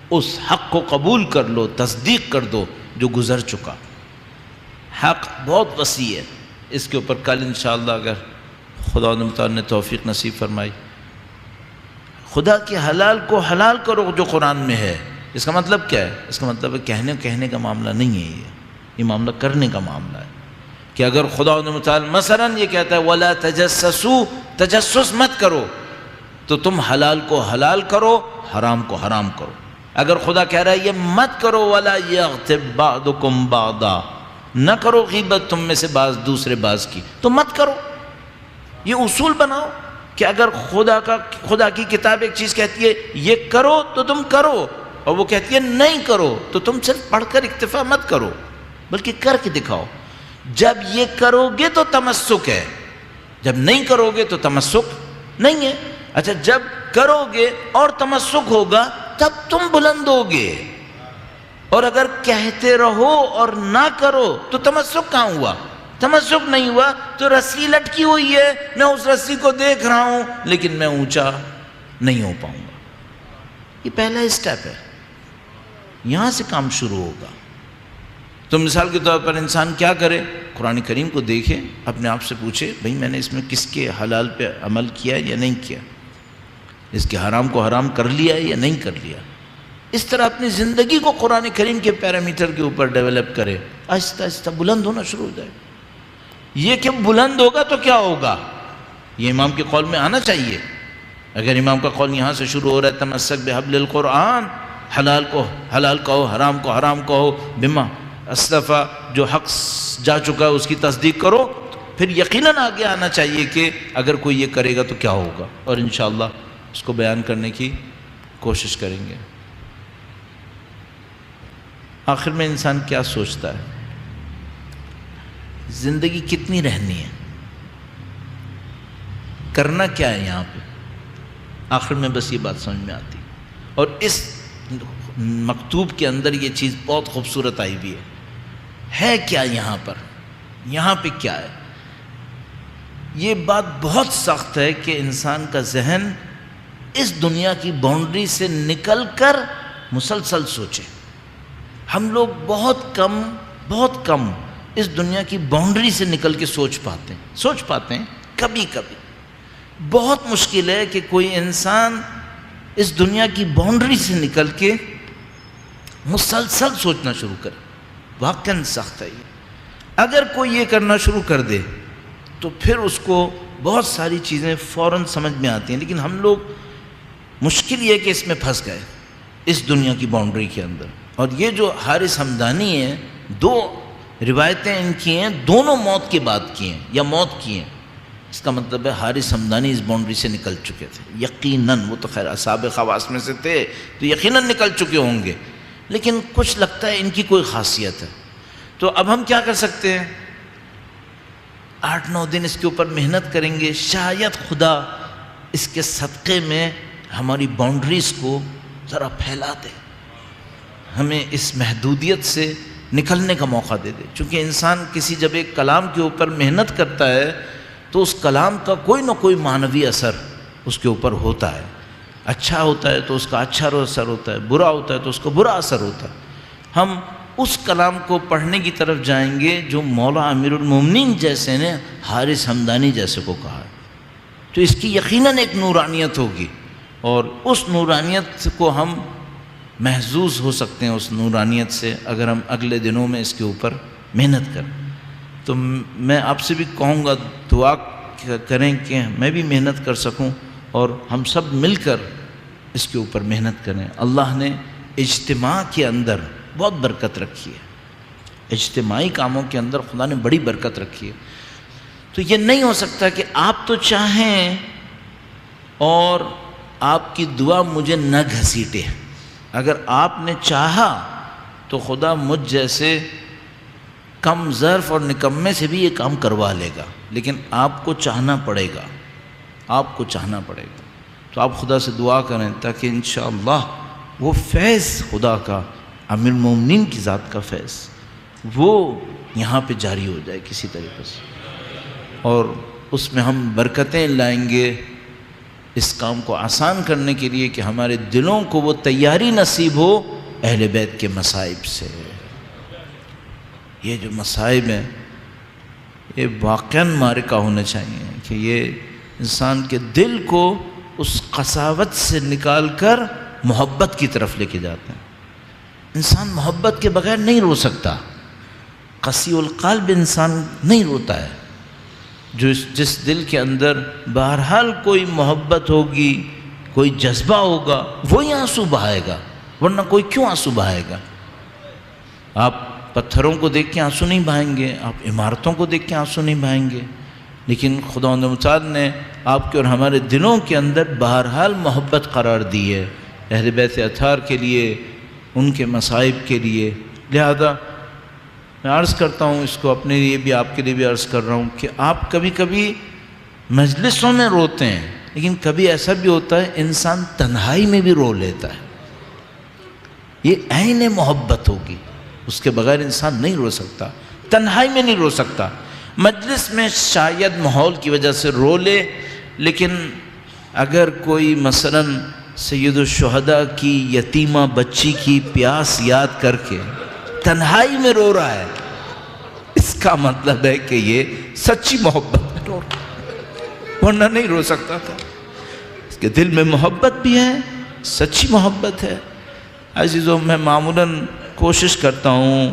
اس حق کو قبول کر لو، تصدیق کر دو جو گزر چکا۔ حق بہت وسیع ہے، اس کے اوپر کل انشاءاللہ اگر خدا متعال نے توفیق نصیب فرمائی، خدا کے حلال کو حلال کرو جو قرآن میں ہے۔ اس کا مطلب کیا ہے؟ اس کا مطلب ہے کہنے کا معاملہ نہیں ہے، یہ معاملہ کرنے کا معاملہ ہے کہ اگر خدا متعال مثلاً یہ کہتا ہے وَلَا تَجَسَّسُوا، تجسس مت کرو، تو تم حلال کو حلال کرو، حرام کو حرام کرو۔ اگر خدا کہہ رہا ہے یہ مت کرو وَلَا يَغْتَبْ بَعْضُكُمْ بَعْضًا، نہ کرو غیبت تم میں سے بعض دوسرے بعض کی، تو مت کرو۔ یہ اصول بناؤ کہ اگر خدا کی کتاب ایک چیز کہتی ہے یہ کرو تو تم کرو، اور وہ کہتی ہے نہیں کرو، تو تم صرف پڑھ کر اکتفا مت کرو بلکہ کر کے دکھاؤ۔ جب یہ کرو گے تو تمسک ہے، جب نہیں کرو گے تو تمسک نہیں ہے۔ اچھا، جب کرو گے اور تمسک ہوگا تب تم بلند ہوگے، اور اگر کہتے رہو اور نہ کرو تو تمسک کہاں ہوا؟ تمسک نہیں ہوا تو رسی لٹکی ہوئی ہے، میں اس رسی کو دیکھ رہا ہوں لیکن میں اونچا نہیں ہو پاؤں گا۔ یہ پہلا اسٹیپ ہے، یہاں سے کام شروع ہوگا۔ تو مثال کے طور پر انسان کیا کرے؟ قرآن کریم کو دیکھے، اپنے آپ سے پوچھے بھئی میں نے اس میں کس کے حلال پہ عمل کیا یا نہیں کیا، اس کے حرام کو حرام کر لیا یا نہیں کر لیا۔ اس طرح اپنی زندگی کو قرآن کریم کے پیرامیٹر کے اوپر ڈیولپ کرے، آہستہ آہستہ بلند ہونا شروع ہو جائے۔ یہ کہ بلند ہوگا تو کیا ہوگا، یہ امام کے قول میں آنا چاہیے۔ اگر امام کا قول یہاں سے شروع ہو رہا ہے تمسک بحبل القرآن، حلال کو حلال کہو، حرام کو حرام کہو، بما اسلفا، جو حق جا چکا ہے اس کی تصدیق کرو، پھر یقیناً آگے آنا چاہیے کہ اگر کوئی یہ کرے گا تو کیا ہوگا، اور انشاءاللہ اس کو بیان کرنے کی کوشش کریں گے۔ آخر میں انسان کیا سوچتا ہے؟ زندگی کتنی رہنی ہے؟ کرنا کیا ہے یہاں پہ؟ آخر میں بس یہ بات سمجھ میں آتی، اور اس مکتوب کے اندر یہ چیز بہت خوبصورت آئی ہوئی ہے کیا یہاں پر؟ یہاں پہ کیا ہے؟ یہ بات بہت سخت ہے کہ انسان کا ذہن اس دنیا کی باؤنڈری سے نکل کر مسلسل سوچے۔ ہم لوگ بہت کم اس دنیا کی باؤنڈری سے نکل کے سوچ پاتے ہیں کبھی کبھی۔ بہت مشکل ہے کہ کوئی انسان اس دنیا کی باؤنڈری سے نکل کے مسلسل سوچنا شروع کرے، واقعاً سخت ہے یہ۔ اگر کوئی یہ کرنا شروع کر دے تو پھر اس کو بہت ساری چیزیں فوراً سمجھ میں آتی ہیں، لیکن ہم لوگ مشکل یہ کہ اس میں پھنس گئے اس دنیا کی باؤنڈری کے اندر۔ اور یہ جو حارث ہمدانی ہیں، دو روایتیں ان کی ہیں، دونوں موت کے بعد کی ہیں یا موت کی ہیں، اس کا مطلب ہے حارث ہمدانی اس باؤنڈری سے نکل چکے تھے یقیناً۔ وہ تو خیر اصحاب خواص میں سے تھے تو یقیناً نکل چکے ہوں گے، لیکن کچھ لگتا ہے ان کی کوئی خاصیت ہے۔ تو اب ہم کیا کر سکتے ہیں؟ 8-9 دن اس کے اوپر محنت کریں گے، شاید خدا اس کے صدقے میں ہماری باؤنڈریز کو ذرا پھیلا دے، ہمیں اس محدودیت سے نکلنے کا موقع دے دے۔ چونکہ انسان کسی جب ایک کلام کے اوپر محنت کرتا ہے تو اس کلام کا کوئی نہ کوئی معنوی اثر اس کے اوپر ہوتا ہے۔ اچھا ہوتا ہے تو اس کا اچھا اثر ہوتا ہے، برا ہوتا ہے تو اس کا برا اثر ہوتا ہے۔ ہم اس کلام کو پڑھنے کی طرف جائیں گے جو مولا امیر المومنین جیسے نے حارث ہمدانی جیسے کو کہا ہے، تو اس کی یقیناً ایک نورانیت ہوگی، اور اس نورانیت کو ہم محظوظ ہو سکتے ہیں اس نورانیت سے اگر ہم اگلے دنوں میں اس کے اوپر محنت کریں۔ تو میں آپ سے بھی کہوں گا دعا کریں کہ میں بھی محنت کر سکوں اور ہم سب مل کر اس کے اوپر محنت کریں۔ اللہ نے اجتماع کے اندر بہت برکت رکھی ہے، اجتماعی کاموں کے اندر خدا نے بڑی برکت رکھی ہے۔ تو یہ نہیں ہو سکتا کہ آپ تو چاہیں اور آپ کی دعا مجھے نہ گھسیٹے۔ اگر آپ نے چاہا تو خدا مجھ جیسے کم ظرف اور نکمے سے بھی یہ کام کروا لے گا، لیکن آپ کو چاہنا پڑے گا، آپ کو چاہنا پڑے گا۔ تو آپ خدا سے دعا کریں تاکہ انشاءاللہ وہ فیض خدا کا، امیر المومنین کی ذات کا فیض، وہ یہاں پہ جاری ہو جائے کسی طریقے سے، اور اس میں ہم برکتیں لائیں گے اس کام کو آسان کرنے کے لیے کہ ہمارے دلوں کو وہ تیاری نصیب ہو اہل بیت کے مصائب سے۔ یہ جو مصائب ہیں یہ واقعاً معرکہ ہونا چاہیے کہ یہ انسان کے دل کو اس قساوت سے نکال کر محبت کی طرف لے کے جاتے ہیں۔ انسان محبت کے بغیر نہیں رو سکتا، قسی القلب انسان نہیں روتا ہے۔ جس دل کے اندر بہرحال کوئی محبت ہوگی، کوئی جذبہ ہوگا، وہی آنسو بہائے گا، ورنہ کوئی کیوں آنسو بہائے گا؟ آپ پتھروں کو دیکھ کے آنسو نہیں بہائیں گے، آپ عمارتوں کو دیکھ کے آنسو نہیں بہائیں گے، لیکن خداوند متعال نے آپ کے اور ہمارے دلوں کے اندر بہرحال محبت قرار دی ہے، اہل بیت اطہار کے لیے، ان کے مصائب کے لیے۔ لہذا میں عرض کرتا ہوں اس کو، اپنے لیے بھی آپ کے لیے بھی عرض کر رہا ہوں کہ آپ کبھی کبھی مجلسوں میں روتے ہیں، لیکن کبھی ایسا بھی ہوتا ہے انسان تنہائی میں بھی رو لیتا ہے۔ یہ عین محبت ہوگی، اس کے بغیر انسان نہیں رو سکتا، تنہائی میں نہیں رو سکتا۔ مجلس میں شاید ماحول کی وجہ سے رو لے، لیکن اگر کوئی مثلاً سید الشہداء کی یتیمہ بچی کی پیاس یاد کر کے تنہائی میں رو رہا ہے، اس کا مطلب ہے کہ یہ سچی محبت میں رو رہا ہے، ورنہ نہیں رو سکتا تھا۔ اس کے دل میں محبت بھی ہے، سچی محبت ہے۔ عزیزوں، میں معمولاً کوشش کرتا ہوں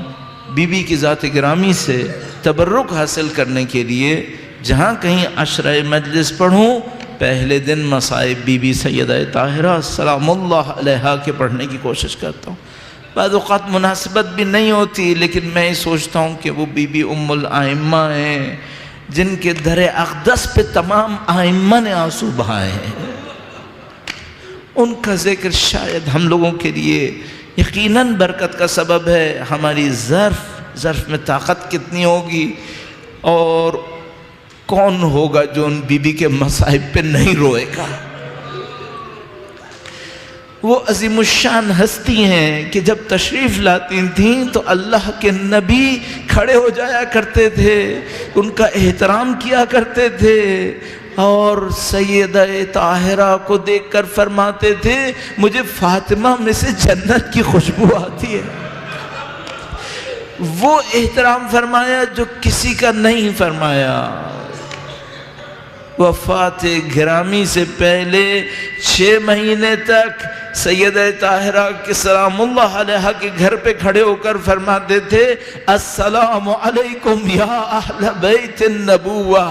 بی بی کی ذات گرامی سے تبرک حاصل کرنے کے لیے جہاں کہیں عشرہ مجلس پڑھوں، پہلے دن مصائب بی بی سیدہ طاہرہ سلام اللہ علیہا کے پڑھنے کی کوشش کرتا ہوں۔ بعض اوقات مناسبت بھی نہیں ہوتی، لیکن میں یہ سوچتا ہوں کہ وہ بی بی ام الائمہ ہیں جن کے در اقدس پہ تمام ائمہ نے آنسو بہائے ہیں، ان کا ذکر شاید ہم لوگوں کے لیے یقیناً برکت کا سبب ہے۔ ہماری ظرف میں طاقت کتنی ہوگی، اور کون ہوگا جو ان بی بی کے مصائب پہ نہیں روئے گا؟ وہ عظیم الشان ہستی ہیں کہ جب تشریف لاتی تھیں تو اللہ کے نبی کھڑے ہو جایا کرتے تھے، ان کا احترام کیا کرتے تھے، اور سیدہ طاہرہ کو دیکھ کر فرماتے تھے مجھے فاطمہ میں سے جنت کی خوشبو آتی ہے۔ وہ احترام فرمایا جو کسی کا نہیں فرمایا۔ وفات گرامی سے پہلے 6 مہینے تک سیدہ طاہرہ کے سلام اللہ علیہا کے گھر پہ کھڑے ہو کر فرماتے تھے السلام علیکم یا اہل بیت النبوہ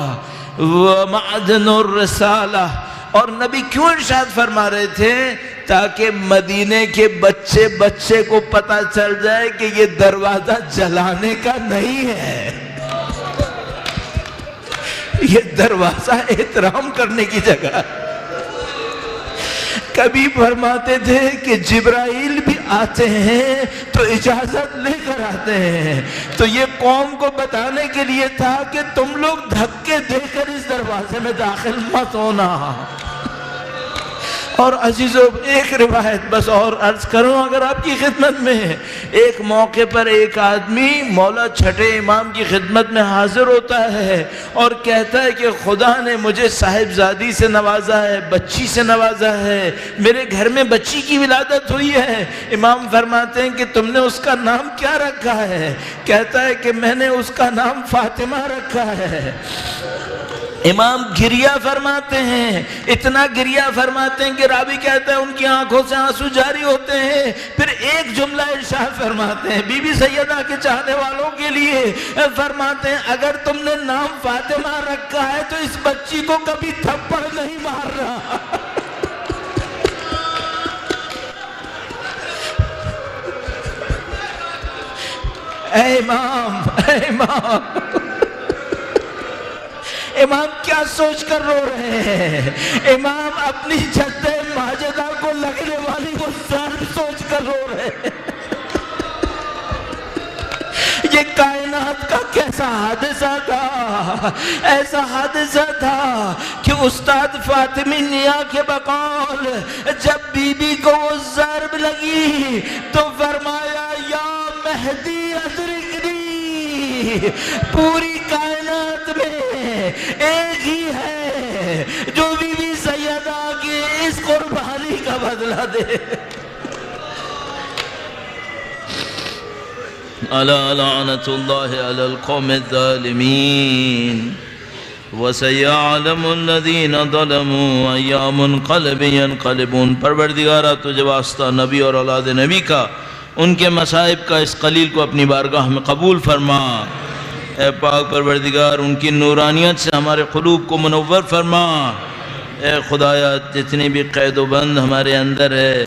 ومعدن الرسالہ۔ اور نبی کیوں ارشاد فرما رہے تھے؟ تاکہ مدینے کے بچے کو پتہ چل جائے کہ یہ دروازہ جلانے کا نہیں ہے، یہ دروازہ احترام کرنے کی جگہ ہے۔ کبھی فرماتے تھے کہ جبرائیل بھی آتے ہیں تو اجازت لے کر آتے ہیں، تو یہ قوم کو بتانے کے لیے تھا کہ تم لوگ دھکے دے کر اس دروازے میں داخل مت ہونا۔ اور عزیزو، ایک روایت بس اور عرض کروں اگر آپ کی خدمت میں، ایک موقع پر ایک آدمی مولا چھٹے امام کی خدمت میں حاضر ہوتا ہے اور کہتا ہے کہ خدا نے مجھے صاحبزادی سے نوازا ہے، بچی سے نوازا ہے، میرے گھر میں بچی کی ولادت ہوئی ہے۔ امام فرماتے ہیں کہ تم نے اس کا نام کیا رکھا ہے؟ کہتا ہے کہ میں نے اس کا نام فاطمہ رکھا ہے۔ امام گریہ فرماتے ہیں، اتنا گریہ فرماتے ہیں کہ راوی کہتا ہے ان کی آنکھوں سے آنسو جاری ہوتے ہیں۔ پھر ایک جملہ ارشاد فرماتے ہیں بی بی سیدہ کے چاہنے والوں کے لیے، فرماتے ہیں اگر تم نے نام فاطمہ رکھا ہے تو اس بچی کو کبھی تھپڑ نہیں مارنا۔ اے امام، اے امام، امام کیا سوچ کر رو رہے ہیں؟ امام اپنی جد ماجدہ کو لگنے والی وہ ضرب سوچ کر رو رہے ہیں۔ یہ کائنات کا کیسا حادثہ تھا، ایسا حادثہ تھا کہ استاد فاطمی نیا کے بقول جب بی بی کو وہ ضرب لگی تو فرمایا یا مہدی ادرکنی، پوری کائنات میں ایک ہی ہے جو بی بی سیدہ کی اس قربانی کا بدلہ دے۔ الا لعنت اللہ علی القوم الظالمین۔ وَسَيَعْلَمُ الَّذِينَ ظَلَمُوا أَيَّ مُنْقَلِبٍ يَنْقَلِبُونَ۔ پروردگارہ تجھے واسطہ نبی اور اولاد نبی کا، ان کے مصائب کا اس قلیل کو اپنی بارگاہ میں قبول فرما۔ اے پاک پروردگار ان کی نورانیت سے ہمارے قلوب کو منور فرما۔ اے خدایا جتنے بھی قید و بند ہمارے اندر ہے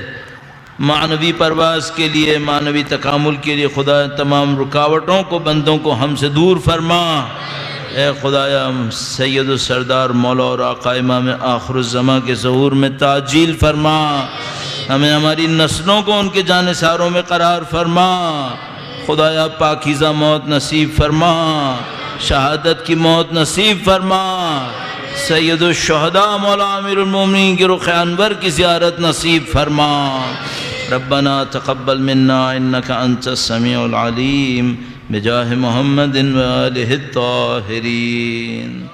معنوی پرواز کے لیے، معنوی تکامل کے لیے، خدا تمام رکاوٹوں کو بندوں کو ہم سے دور فرما۔ اے خدایا سید و سردار مولا اور آقا امام آخر الزماں کے ظہور میں تعجیل فرما۔ ہمیں ہماری نسلوں کو ان کے جانثاروں میں قرار فرما۔ خدایا پاکیزہ موت نصیب فرما، شہادت کی موت نصیب فرما۔ سید الشہداء مولا امیر المومنین کی رخ انور کی زیارت نصیب فرما۔ ربنا تقبل منا انک انت السمیع العلیم بجاہ محمد و آلہ الطاہرین۔